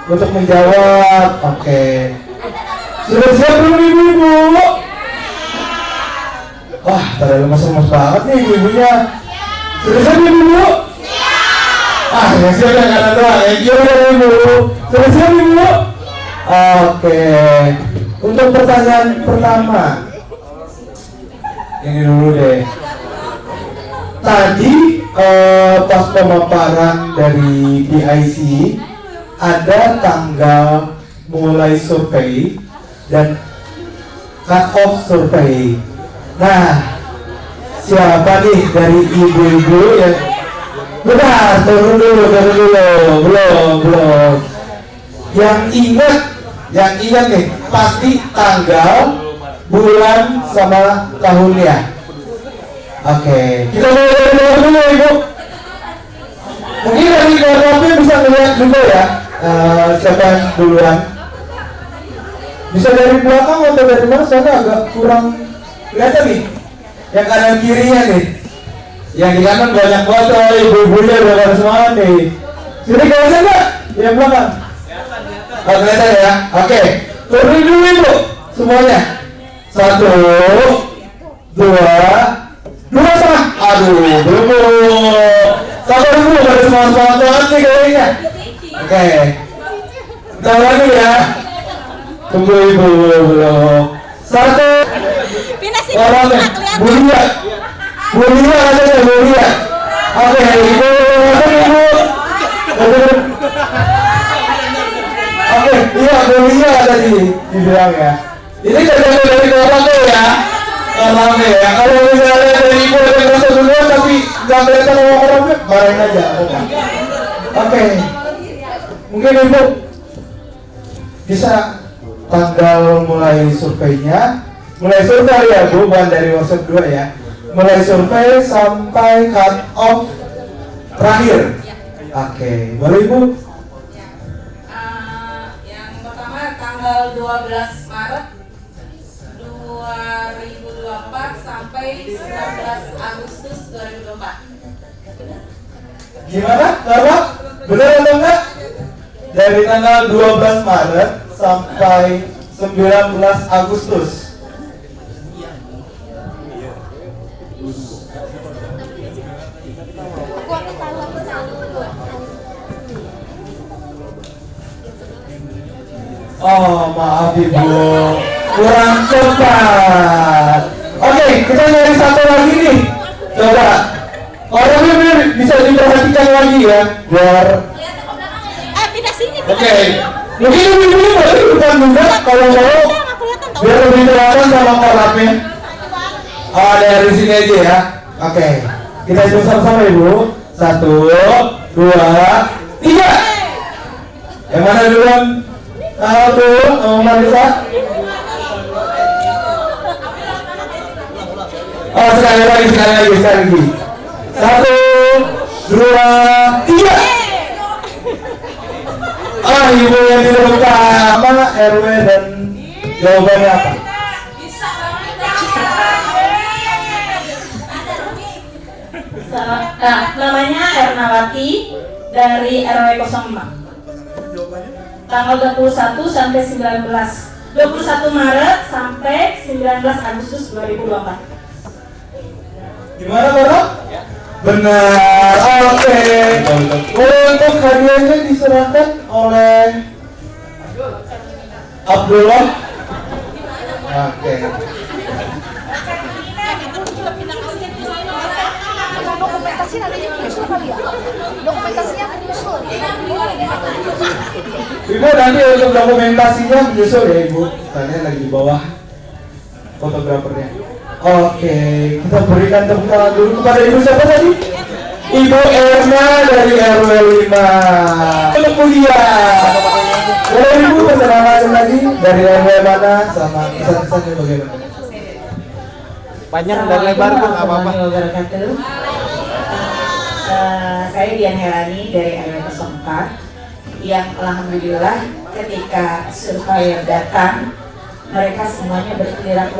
untuk menjawab. Oke. Sudah siap belum ibu-ibu? Wah, pada lemas-lemas banget nih ibu-ibunya. Sudah siap ibu-ibu? Ya siap yang kanan doang ya. Gimana ibu? Sudah siap ibu? Oke. Untuk pertanyaan pertama, ini dulu deh. Tadi pas pemaparan dari PIC ada tanggal mulai survei dan cut off survei. Nah, siapa nih dari ibu-ibu yang bentar, turun dulu, belum. Yang ingat nih pasti tanggal, bulan sama tahunnya. Oke, kita mulai dari bawah dulu ibu. Mungkin dari keluarga bisa melihat juga ya, siapa yang duluan. Bisa dari belakang atau dari mana? Soalnya agak kurang kelihatan nih. Yang kanan kirinya nih. Yang di kanan banyak banget ibu-ibunya udah pada semangat nih. Sini kelihatan nggak? Yang belakang. Oh, kelihatan ya. Oke, turun dulu ibu semuanya. 1, 2 setengah. Aduh, belum. Sabar dulu, pada semangat banget nih kayaknya. Oke, kita lagi ya. Tunggu ibu, belum. 1. Orangnya, Bulia katanya, Bulia. Oke, ibu. Oke, iya Bulia tadi dibilang ya. Ini tergantung dari keluarga ya. Keluarga ya. Kalau misalnya dari ibu yang merasa duluan tapi nggak kelihatan orangnya, marahin aja. Oke. Mungkin ibu bisa tanggal mulai surveinya. Mulai survei ya bu, bukan dari workshop 2 ya. Mulai survei sampai cut off terakhir. Oke, boleh ibu? Yang pertama tanggal 12 Maret 2024 sampai 19 Agustus 2024. Gimana? Bapak? Benar atau enggak? Dari tanggal 12 Maret sampai 19 Agustus. Oh, maaf Ibu, kurang cepat. Oke, kita nyari satu lagi nih. Coba orangnya bener bisa diperhatikan lagi ya, biar. Oke, mungkin ibu boleh ikutan juga kalau mau, biar lebih kelihatan sama korlapnya. Oh, dari sini aja ya. Oke, kita hitung sama-sama Ibu. 1, 2, 3. Yang mana duluan? Marisa. Oh, sekali lagi. 1, 2, 3. Oh, Ibu yang di depan. Apa RW dan jawabannya apa? Namanya Ernawati dari RW 05. Tanggal 21 sampai 19. 21 Maret sampai 19 Agustus 2024. Gimana, Bro? Benar. Oke. Untuk hadiahnya diserahkan oleh Abdullah. Oke. Dokumentasinya menyusul. Ibu nanti untuk dokumentasinya menyusul ya Ibu. Tanya lagi di bawah fotografernya. Oke, kita berikan tepuk tangan dulu kepada Ibu siapa tadi? Ibu Erna dari RW 5. Untuk kuliah. Boleh Ibu perkenalkan lagi dari RW mana sama kesan-kesannya bagaimana? Panjang dan lebar pun nggak apa-apa. Saya Dian Herani dari RW 04 yang alhamdulillah ketika surveyor datang mereka semuanya berperilaku.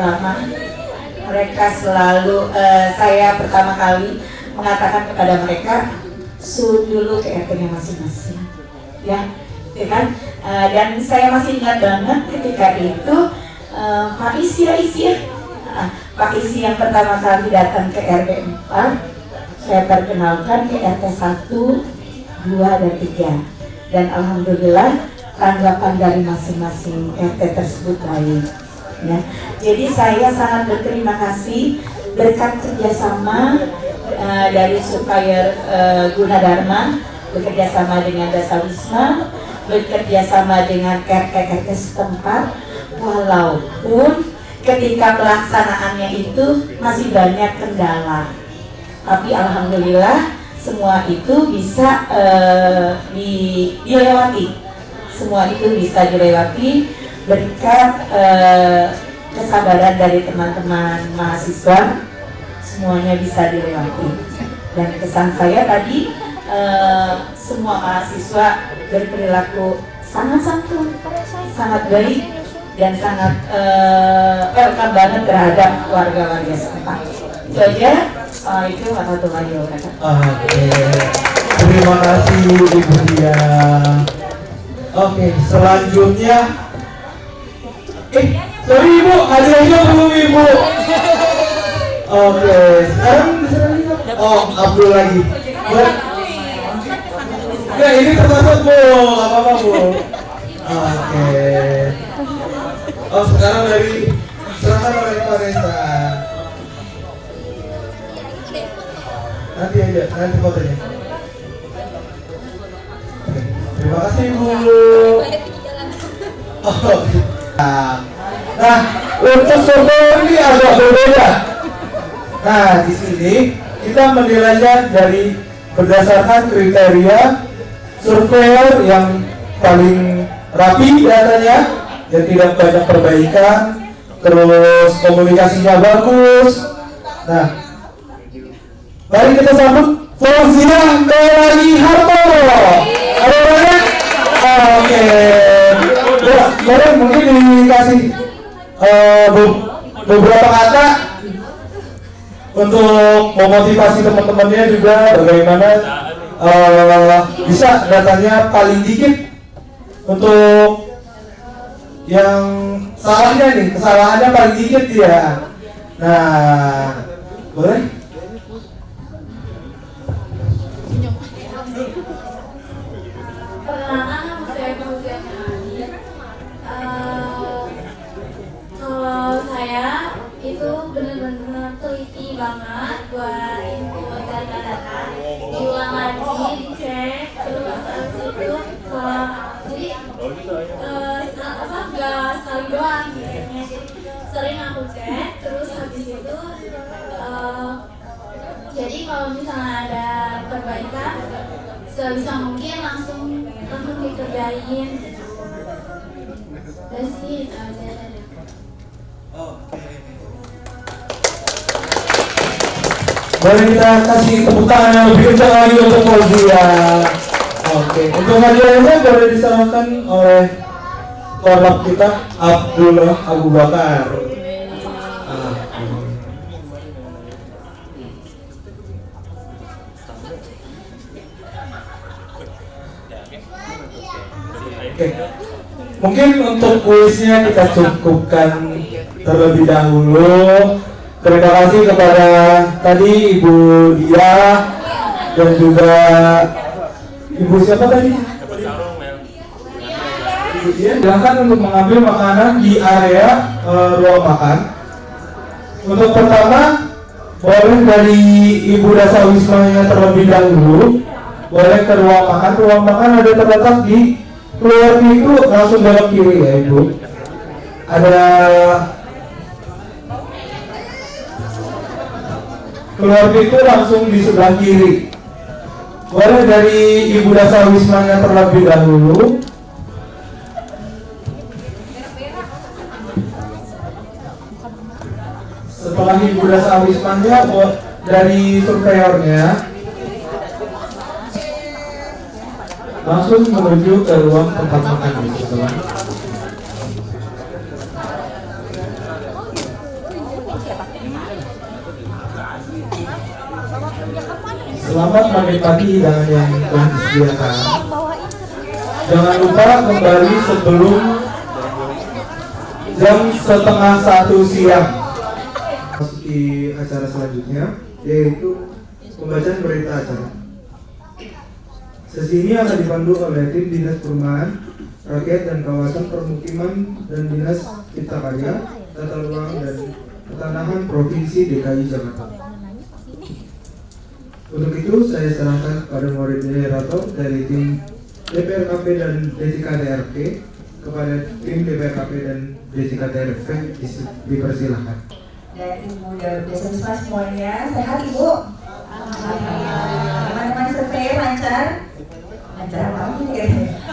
Mereka selalu saya pertama kali mengatakan kepada mereka suruh dulu ke RT-nya masing-masing ya kan. Dan saya masih ingat banget ketika itu Pak Isi Pak Isi yang pertama kali datang ke RW 4 saya perkenalkan ke RT 1, 2, dan 3 dan alhamdulillah tanggapan dari masing-masing RT tersebut baik ya. Jadi saya sangat berterima kasih berkat kerjasama dari supplier Gunadarma, bekerjasama dengan Dasa Wisma, bekerjasama dengan RT setempat, walaupun ketika pelaksanaannya itu masih banyak kendala. Tapi alhamdulillah semua itu bisa dilewati. Semua itu bisa dilewati berkat kesabaran dari teman-teman mahasiswa. Semuanya bisa dilewati. Dan kesan saya tadi semua mahasiswa berperilaku sangat santun, sangat baik dan sangat welcome banget terhadap warga-warga setempat. Itu aja. Itu warahmatullahi wabarakatuh. Oke, terima kasih Ibu Dia. Oke, selanjutnya sorry Ibu, hadiahnya belum Ibu. Oke, sekarang Abdul lagi. Ya ini termasuk Bu, apa-apa Bu. Oke. Oh sekarang dari serahkan oleh Vanessa. Nanti aja, nanti fotonya. Oke, terima kasih Bu. Oh, nah, untuk survei ini agak berbeda. Nah, di sini kita menilainya dari berdasarkan kriteria surveyor yang paling rapi datanya, yang tidak banyak perbaikan, terus komunikasinya bagus. Nah, mari kita sambut Fauziah Melani Harto. Ada banyak? Oke. Ya, boleh mungkin dikasih beberapa kata untuk memotivasi teman-temannya juga bagaimana bisa datanya paling dikit untuk yang salahnya nih, kesalahannya paling dikit dia. Nah, boleh? Perkenalkan nama saya Fauziah Melani. banget buat input dan data, diulang lagi, dicek, terus habis itu jadi nggak sekali doang ceknya, jadi sering aku cek, terus habis itu jadi kalau misalnya ada perbaikan sebisa mungkin langsung dikerjain. Terus sih boleh kita kasih tepuk tangan yang lebih kencang lagi untuk Fauzia. Oke, untuk hadiahnya boleh diserahkan oleh korlap kita Abdullah Abu Bakar. Oke, mungkin untuk kuisnya kita cukupkan terlebih dahulu. Terima kasih kepada tadi Ibu Dia dan juga Ibu siapa tadi? Ibu Dia. Silakan untuk mengambil makanan di area ruang makan. Untuk pertama, boleh dari Ibu Dasa Wismanya terlebih dahulu. Boleh ke ruang makan. Ruang makan ada terletak di keluar pintu langsung belok kiri ya Ibu. Ada keluar pintu langsung di sebelah kiri. Boleh dari Ibu Dasa Wismanya terlebih dahulu. Setelah Ibu Dasa Wismanya dari surveyornya langsung menuju ke ruang tempat makan di sebelah. Selamat menikmati hidangan yang telah disediakan. Jangan lupa kembali sebelum jam 12:30 siang. Masuki acara selanjutnya, yaitu pembacaan berita acara. Sesi ini akan dipandu oleh tim Dinas Perumahan Rakyat dan Kawasan Permukiman dan Dinas Cipta Karya, Tata Ruang dan Pertanahan Provinsi DKI Jakarta. Untuk itu saya serahkan kepada moderator dari tim DPRKP dan DCKTRP kepada tim DPRKP dan DCKTRP dipersilahkan. Dan Ibu Desa Wisma semuanya sehat Ibu? Teman-teman survei lancar? Lancar apa?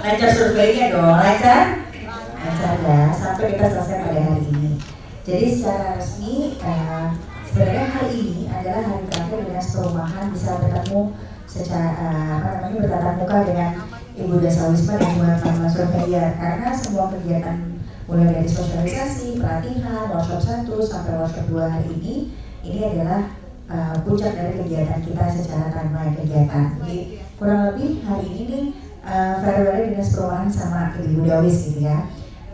Lancar surveinya dong, lancar? Lancar ya, sampai kita selesai pada hari ini. Jadi secara resmi sebenarnya hari ini adalah hari terakhir Dinas Perumahan bisa bertemu secara bertatap muka dengan Ibu Desa Wisma dan juga teman-teman surveyor, karena semua kegiatan mulai dari sosialisasi, pelatihan, workshop 1 sampai workshop 2 hari ini adalah puncak dari kegiatan kita secara timeline kegiatan. Jadi kurang lebih hari ini farewell Dinas Perumahan sama Ibu Dawis gitu ya.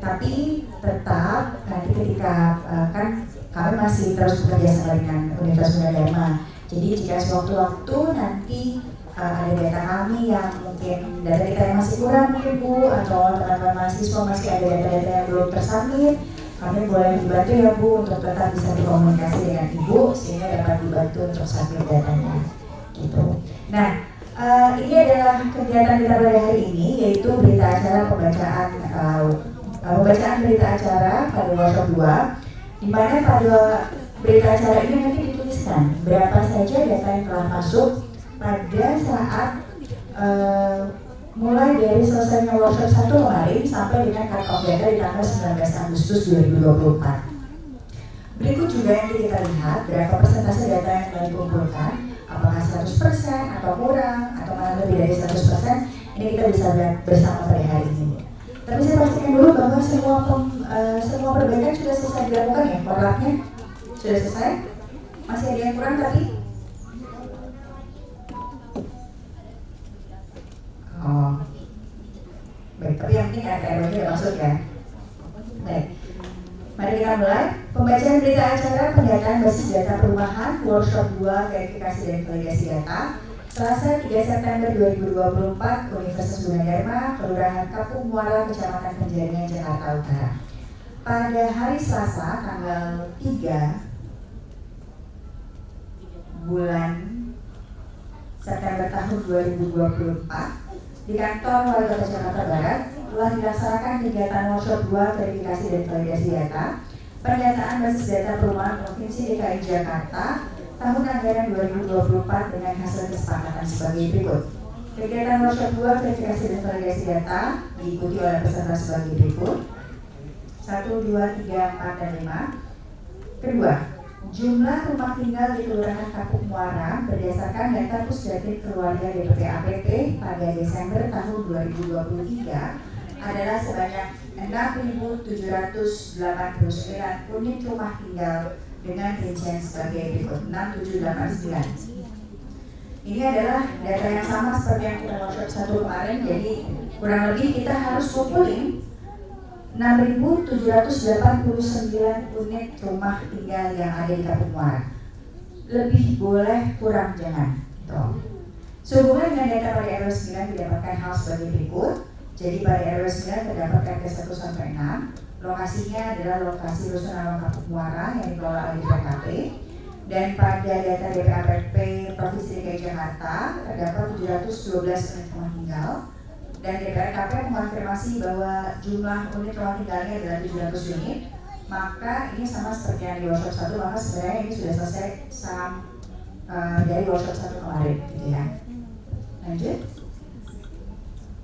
Tapi tetap nanti ketika kan kami masih terus bekerja sama dengan Universitas Gunadarma. Jadi jika sewaktu-waktu nanti ada data kami yang mungkin data kita yang masih kurang mungkin Bu, atau teman-teman mahasiswa masih ada data-data yang belum tersubmit, kami boleh dibantu ya Bu untuk tetap bisa berkomunikasi dengan Ibu sehingga dapat dibantu untuk submit datanya gitu. Nah, ini adalah kegiatan kita pada hari ini, yaitu berita acara pembacaan berita acara pada workshop 2, di mana pada berita acara ini nanti dituliskan berapa saja data yang telah masuk pada saat mulai dari selesainya workshop 1 kemarin sampai dengan cut off data di tanggal 19 Agustus 2024. Berikut juga yang kita lihat berapa persentase data yang telah dikumpulkan, apakah 100% atau kurang atau malah lebih dari 100%, ini kita bisa lihat bersama pada hari ini. Tapi saya pastikan dulu bahwa semua perbaikan sudah selesai dilakukan ya, korlapnya sudah selesai. Masih ada yang kurang tadi? Oh, baik. Tapi yang penting ada RW tidak masuk ya. Baik. Mari kita mulai. Pembacaan berita acara pendataan basis data perumahan workshop 2 verifikasi dan validasi data. Selasa 3 September 2024, Universitas Gunadarma, Kelurahan Kapuk Muara, Kecamatan Penjaringan, Jakarta Utara. Pada hari Selasa tanggal 3 bulan September tahun 2024 di kantor Wali Kota Jakarta Barat telah dilaksanakan kegiatan workshop 2 verifikasi dan validasi data pendataan basis data perumahan Provinsi DKI Jakarta tahun anggaran 2024 dengan hasil kesepakatan sebagai berikut. Kegiatan workshop 2 verifikasi dan validasi data diikuti oleh peserta sebagai berikut: 1, 2, 3, 4, dan 5. Kedua, jumlah rumah tinggal di Kelurahan Kapuk Muara berdasarkan data Pusdatin Keluarga DPP APT pada Desember tahun 2023 adalah sebanyak 6.789 unit rumah tinggal dengan rincian sebagai berikut: 6.789. Ini adalah data yang sama seperti yang kita workshop 1 kemarin, jadi kurang lebih kita harus kumpulin 6.789 unit rumah tinggal yang ada di Kapuk Muara. Lebih boleh, kurang jangan. Sehubungan dengan data pada RW 9 didapatkan hal sebagai berikut. Jadi pada RW 9 terdapat RT 1 sampai 6. Lokasinya adalah lokasi Rusun Awang Kapuk Muara yang dikelola oleh DPKP. Dan pada data DPAPP Provinsi DKI Jakarta terdapat 712 unit rumah tinggal. Dan DPRKP mengonfirmasi bahwa jumlah unit rumah tinggalnya adalah 700 unit. Maka ini sama seperti yang di workshop 1, maka sebenarnya ini sudah selesai dari workshop 1 kemarin, gitu ya. Lanjut.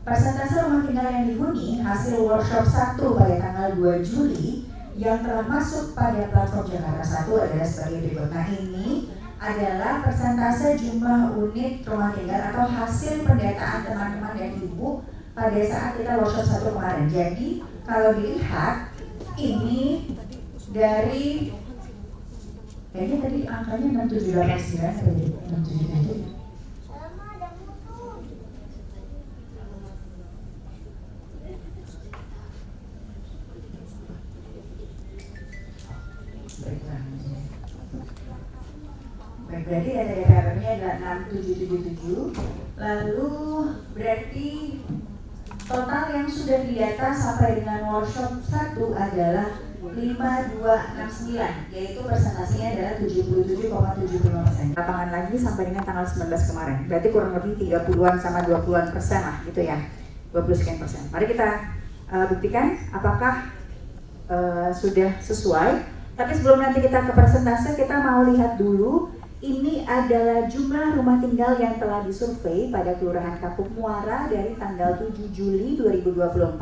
Persentase rumah tinggal yang dihuni hasil workshop 1 pada tanggal 2 Juli yang telah masuk pada platform Jakarta 1 adalah sebagai berikut. Nah, ini adalah persentase jumlah unit rumah tinggal atau hasil pendataan teman-teman dan ibu pada saat kita workshop 1 kemarin. Jadi kalau dilihat ini dari kayaknya tadi angkanya 6789 atau 677. Baik, berarti data DPRP-nya adalah 6777. Lalu berarti total yang sudah didata sampai dengan workshop 1 adalah 5269, yaitu persentasenya adalah 77,75%. Lapangan lagi sampai dengan tanggal 19 kemarin. Berarti kurang lebih 30-an sama 20-an persen lah gitu ya. 20 sekian persen. Mari kita buktikan apakah sudah sesuai. Tapi sebelum nanti kita ke persentase, kita mau lihat dulu. Ini adalah jumlah rumah tinggal yang telah disurvei pada Kelurahan Kapuk Muara dari tanggal 7 Juli 2024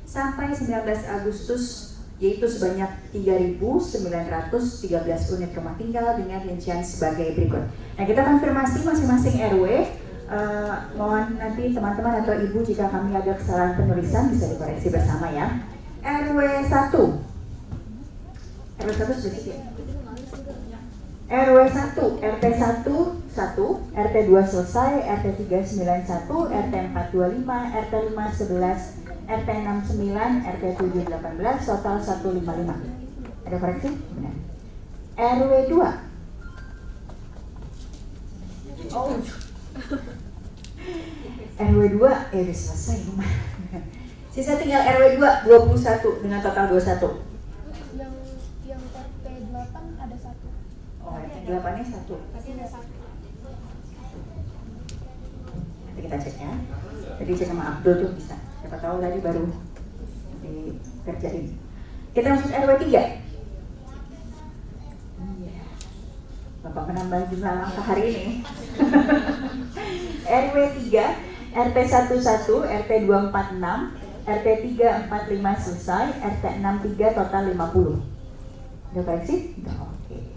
sampai 19 Agustus, yaitu sebanyak 3.913 unit rumah tinggal dengan rincian sebagai berikut. Nah, kita konfirmasi masing-masing RW. Mohon nanti teman-teman atau ibu jika kami ada kesalahan penulisan bisa dikoreksi bersama ya. RW 1 sudah sedikit. RW 1, RT 1, 1, RT 2 selesai, RT 3 91, RT 4 25, RT 5 11, RT 6 9, RT 7 18, total 155. Ada koreksi? Benar. RW 2. Oh. RW 2, udah selesai. Sisa tinggal RW 2, 21 dengan total 21. Yang RT 8 ada 1. Oh, RT 8-nya 1. Nanti kita cek ya. Tadi cek sama Abdul tuh bisa. Siapa tahu tadi baru dikerjain. Kita masuk RW 3. Bapak menambah jumlah langkah hari ini. RW 3, RT 11, RT 246, RT 345 selesai, RT 63 total 50. Udah koreksi? Oke.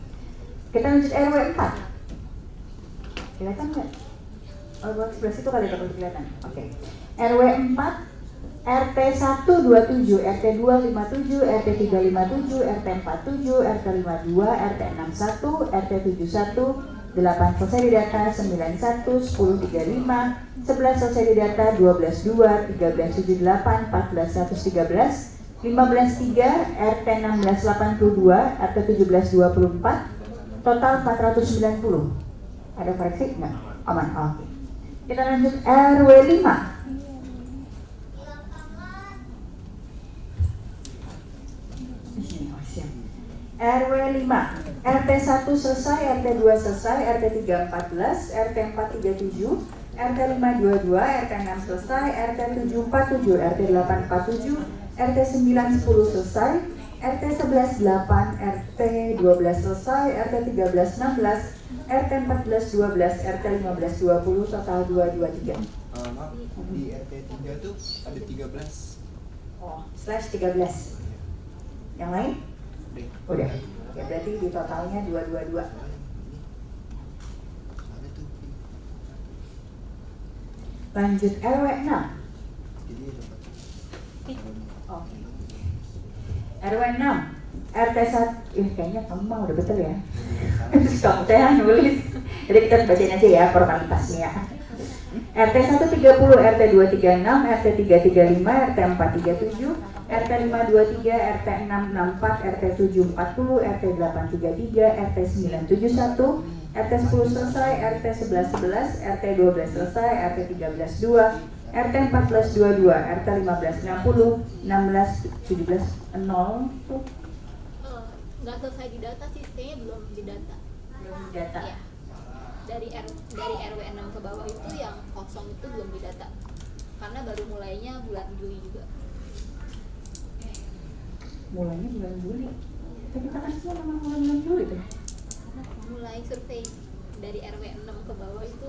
Kita lanjut RW 4. Kelihatan nggak? Oh, sebelah situ kali dapat kelihatan. Oke. RW 4, RT 127, RT 257, RT 357, RT 47, RT 52, RT 61, RT 71, 8 selesai di data, 91, 10 35, 11 selesai di data, 12 2, 13 78, 14 113, 15 3, RT 16 82, RT 17 24, total 490. Ada koreksi? Enggak? Aman? Oke. Kita lanjut RW 5. RW 5, RT 1 selesai, RT 2 selesai, RT 3 14, RT 4 37, RT 5 22, RT 6 selesai, RT 7 47, RT 8 47, RT 9 10 selesai, RT 11 8, RT 12 selesai, RT 13 16, RT 14 12, RT 15 20, total 223. Maaf, di RT 3 tuh ada 13. Oh, /13. Yang lain? Udah. Ya berarti di totalnya 222. Lanjut RW 6. Oke. RW 6. RT 1. Kayaknya kamu mah udah betul ya. Kamu teh nulis. Jadi kita bacain aja ya formalitasnya. RT 130, RT 236, RT 335, RT 437, RT 523, RT 664, RT 740, RT 833, RT 971, RT 10 selesai, RT 11 11, RT 12 selesai, RT 13 2, RT 14 22, RT 15 60, 16 17 0 tuh nggak selesai di data sih, kayaknya belum di data. belum data. Ya. Dari RW 6 ke bawah itu yang kosong itu belum didata karena baru mulainya bulan Juli juga. Mulainya bulan Juli. Tapi kita kan semua memang mulai bulan Juli tuh. Mulai survei dari RW 6 ke bawah itu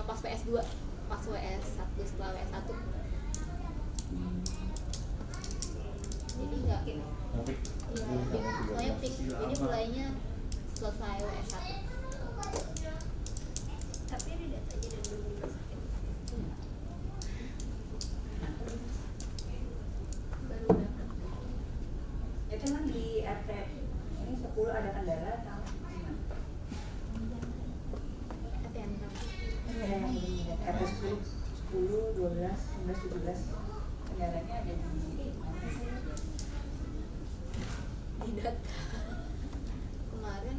pas PS2, pas WS1 setelah WS1. Jadi nggak ya, mulainya peak. Jadi mulainya selesai WS1. Tapi ini datanya dan belum dimasukin. Baru dapat. Itu emang di RT ini 10 ada kendala atau gimana? RT 6. Ini ada yang belum didata. RT 10, 12, 11, 17 kendalanya ada di mana sih? Di data. Kemarin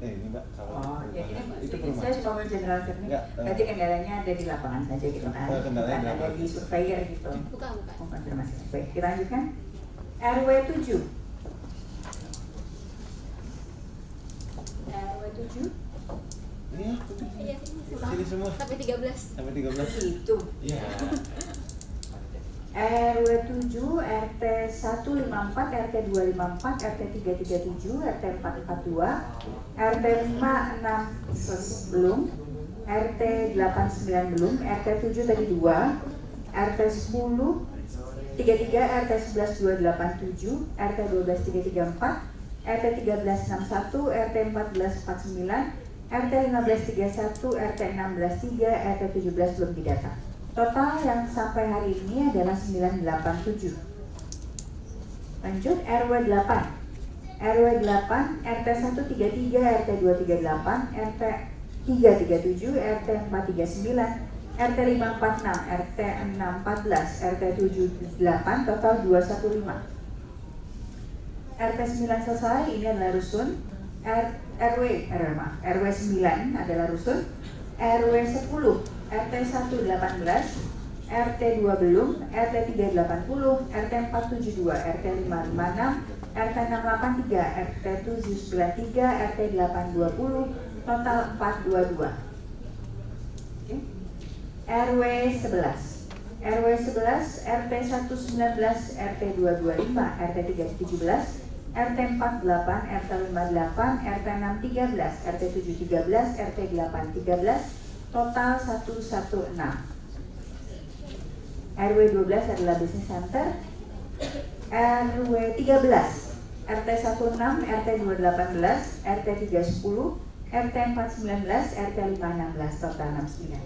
Ini Mbak, kalau ya ini itu saya cuma mau generalisir nih. Berarti kendalanya ada di lapangan saja gitu kan? Kendalanya Bukan ada di surveyor gitu. bukan. Konfirmasi. Baik, kita lanjutkan. RW 7. RW 7 Iya, Iya, sini semua. sampai 13. Sampai 13. itu. Iya. RW 7, RT 154, RT 254, RT 337, RT 442, RT 56 belum, RT 89 belum, RT 7 tadi 2, RT 10 33, RT 11 287, RT 12 334, RT 13 61, RT 14 49, RT 15 31, RT 16 3, RT 17 belum didata. Total yang sampai hari ini adalah 987. Lanjut RW 8. RW 8, RT 133, RT 238, RT 337, RT 439, RT 546, RT 614, RT 78, total 215. RT 9 selesai, ini adalah rusun. RW 9 adalah rusun. RW 10, RT 1 18, RT 2 belum, RT 3 80, RT 4 72, RT 5 56, RT 683, RT 793, RT 8 20, total 422. Oke. RW 11, RW 11, RT 119, RT 225, RT 317, RT 48, RT 58, RT 613, RT 713, RT 813, total 116. RW 12 adalah business center. RW 13, RT 16, RT 218, RT 310, RT 419, RT 516, total 69.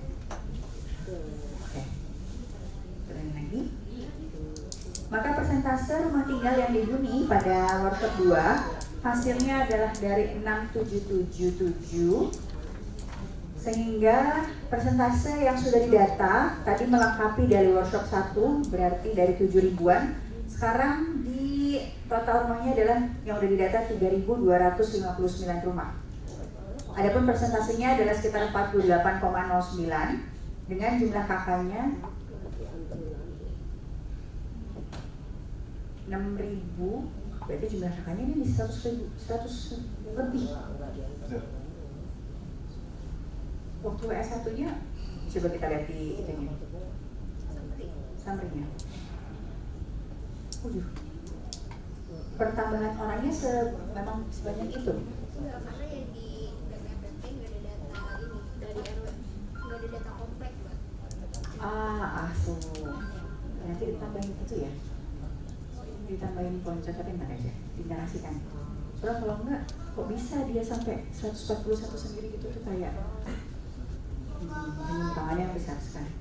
Oke. Turun lagi. Maka persentase rumah tinggal yang dihuni pada workshop 2 hasilnya adalah dari 6777, sehingga persentase yang sudah didata tadi melengkapi dari workshop 1 berarti dari 7 ribuan. Sekarang di total rumahnya adalah yang sudah didata 3.259 rumah. Adapun persentasenya adalah sekitar 48,09 dengan jumlah kakaknya 6.000, berarti jumlah kakaknya ini di 100 lebih. Waktu WS1-nya, coba kita lihat di itunya, summary-nya. Pertambahan orangnya memang sebanyak itu. Enggak, karena yang di PPAPP nggak ada data ini dari RW, nggak ada data komplek, Mbak. Nanti ditambahin itu ya, ditambahin poin cocokin aja, dinarasikan. Soalnya kalau enggak, kok bisa dia sampai 141 sendiri gitu tuh kayak penyimpangan yang besar sekali.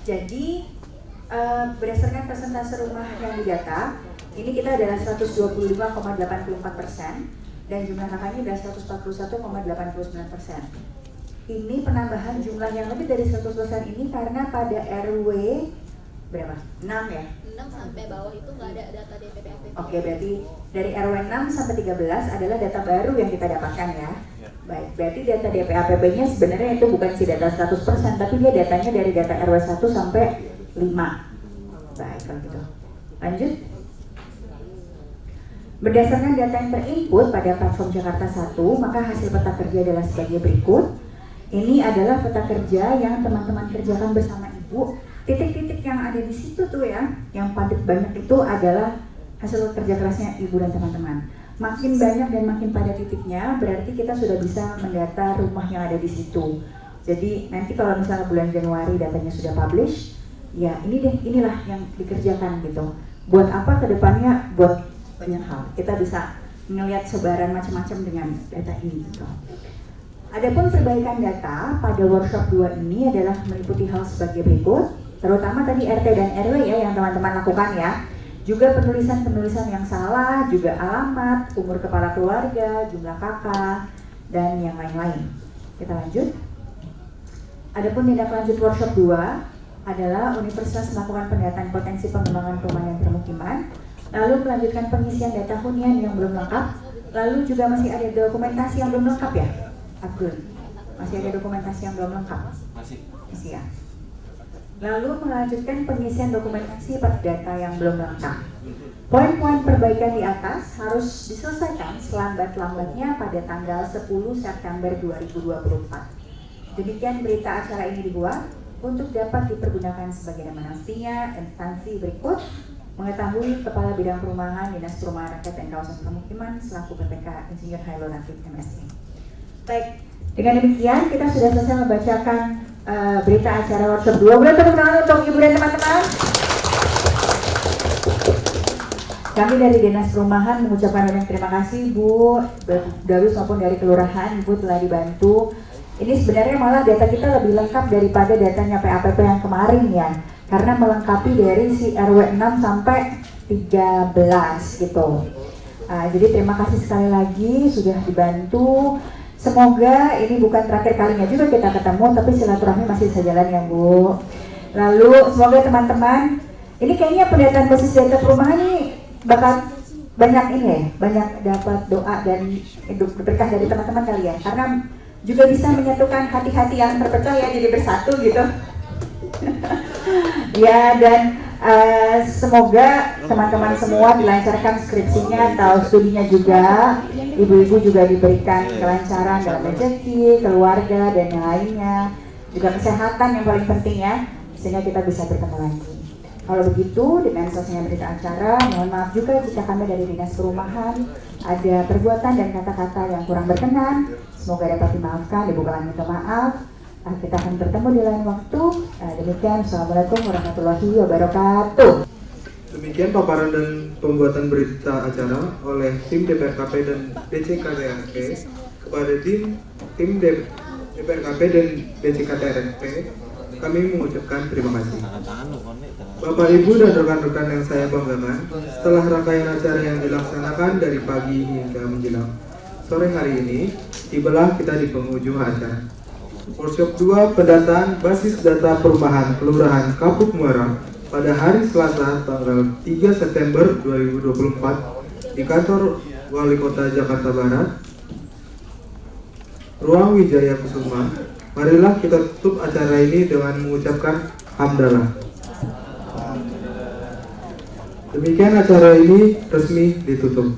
Jadi berdasarkan persentase rumah yang didata, ini kita adalah 125,84% dan jumlah kakaknya adalah 141,89%. Ini penambahan jumlah yang lebih dari 100% ini karena pada RW berapa? 6 ya? 6 sampai bawah itu nggak ada data DPPAP. Oke, berarti dari RW 6 sampai 13 adalah data baru yang kita dapatkan ya. Baik, berarti data DPAPP-nya sebenarnya itu bukan si data 100%, tapi dia datanya dari data RW 1 sampai 5. Baik, kalau gitu. Lanjut. Berdasarkan data yang terinput pada platform Jakarta 1, maka hasil peta kerja adalah sebagai berikut. Ini adalah peta kerja yang teman-teman kerjakan bersama Ibu. Titik-titik yang ada di situ tuh ya, yang padat banyak itu adalah hasil kerja kerasnya Ibu dan teman-teman. Makin banyak dan makin padat titiknya, berarti kita sudah bisa mendata rumah yang ada di situ. Jadi nanti kalau misalnya bulan Januari datanya sudah publish, ya inilah yang dikerjakan gitu. Buat apa ke depannya? Buat banyak hal. Kita bisa melihat sebaran macam-macam dengan data ini gitu. Adapun perbaikan data pada workshop 2 ini adalah meliputi hal sebagai berikut, terutama tadi RT dan RW ya yang teman-teman lakukan ya. Juga penulisan-penulisan yang salah, juga alamat, umur kepala keluarga, jumlah kakak, dan yang lain-lain. Kita lanjut. Adapun tindak lanjut workshop 2 adalah universitas melakukan pendataan potensi pengembangan perumahan dan permukiman, lalu melanjutkan pengisian data hunian yang belum lengkap, lalu juga masih ada dokumentasi yang belum lengkap ya? Abdul, masih ada dokumentasi yang belum lengkap? Masih ya. Lalu melanjutkan pengisian dokumentasi pada data yang belum lengkap. Poin-poin perbaikan di atas harus diselesaikan selambat-lambatnya pada tanggal 10 September 2024. Demikian berita acara ini dibuat untuk dapat dipergunakan sebagaimana mestinya. Instansi berikut mengetahui Kepala Bidang Perumahan Dinas Perumahan Rakyat dan Kawasan Permukiman selaku PPK Insinyur Hairul Latif MSI. Baik, dengan demikian kita sudah selesai membacakan berita acara workshop 2. Boleh tepuk tangan untuk Ibu dan teman-teman. Kami dari Dinas Perumahan mengucapkan banyak terima kasih Bu Darus maupun dari Kelurahan, Ibu telah dibantu. Ini sebenarnya malah data kita lebih lengkap daripada datanya PAPP yang kemarin ya, karena melengkapi dari si RW 6 sampai 13 gitu. Jadi terima kasih sekali lagi sudah dibantu. Semoga ini bukan terakhir kalinya juga kita ketemu, tapi silaturahmi masih bisa jalan ya Bu. Lalu semoga teman-teman, ini kayaknya pendataan basis data perumahan ini bakal banyak ini ya, banyak dapat doa dan berkah dari teman-teman kalian, karena juga bisa menyatukan hati-hati yang terpecah ya jadi bersatu gitu. Ya, dan semoga teman-teman semua dilancarkan skripsinya atau studinya juga. Ibu-ibu juga diberikan kelancaran dalam rezeki, keluarga, dan yang lainnya. Juga kesehatan yang paling penting ya, sehingga kita bisa bertemu lagi. Kalau begitu, dengan selesainya berita acara, mohon maaf juga jika kami dari Dinas Perumahan ada perbuatan dan kata-kata yang kurang berkenan. Semoga dapat dimaafkan, dibukakan minta maaf. Kita akan bertemu di lain waktu. Demikian, Assalamualaikum warahmatullahi wabarakatuh. Demikian paparan dan pembuatan berita acara oleh tim DPRKP dan DCKTRP kepada tim DPRKP dan DCKTRP. Kami mengucapkan terima kasih. Bapak, Ibu, dan rekan-rekan yang saya banggakan, setelah rangkaian acara yang dilaksanakan dari pagi hingga menjelang sore hari ini, tibalah kita di penghujung acara. Workshop 2 pendataan basis data perumahan Kelurahan Kapuk Muara pada hari Selasa tanggal 3 September 2024 di kantor Wali Kota Jakarta Barat, Ruang Wijaya Kusuma. Marilah kita tutup acara ini dengan mengucapkan hamdalah. Demikian acara ini resmi ditutup.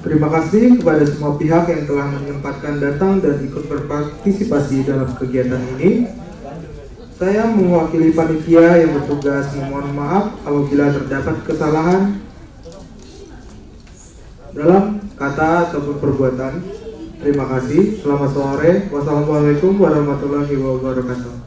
Terima kasih kepada semua pihak yang telah menyempatkan datang dan ikut berpartisipasi dalam kegiatan ini. Saya mewakili panitia yang bertugas memohon maaf apabila terdapat kesalahan dalam kata ataupun perbuatan. Terima kasih. Selamat sore. Wassalamualaikum warahmatullahi wabarakatuh.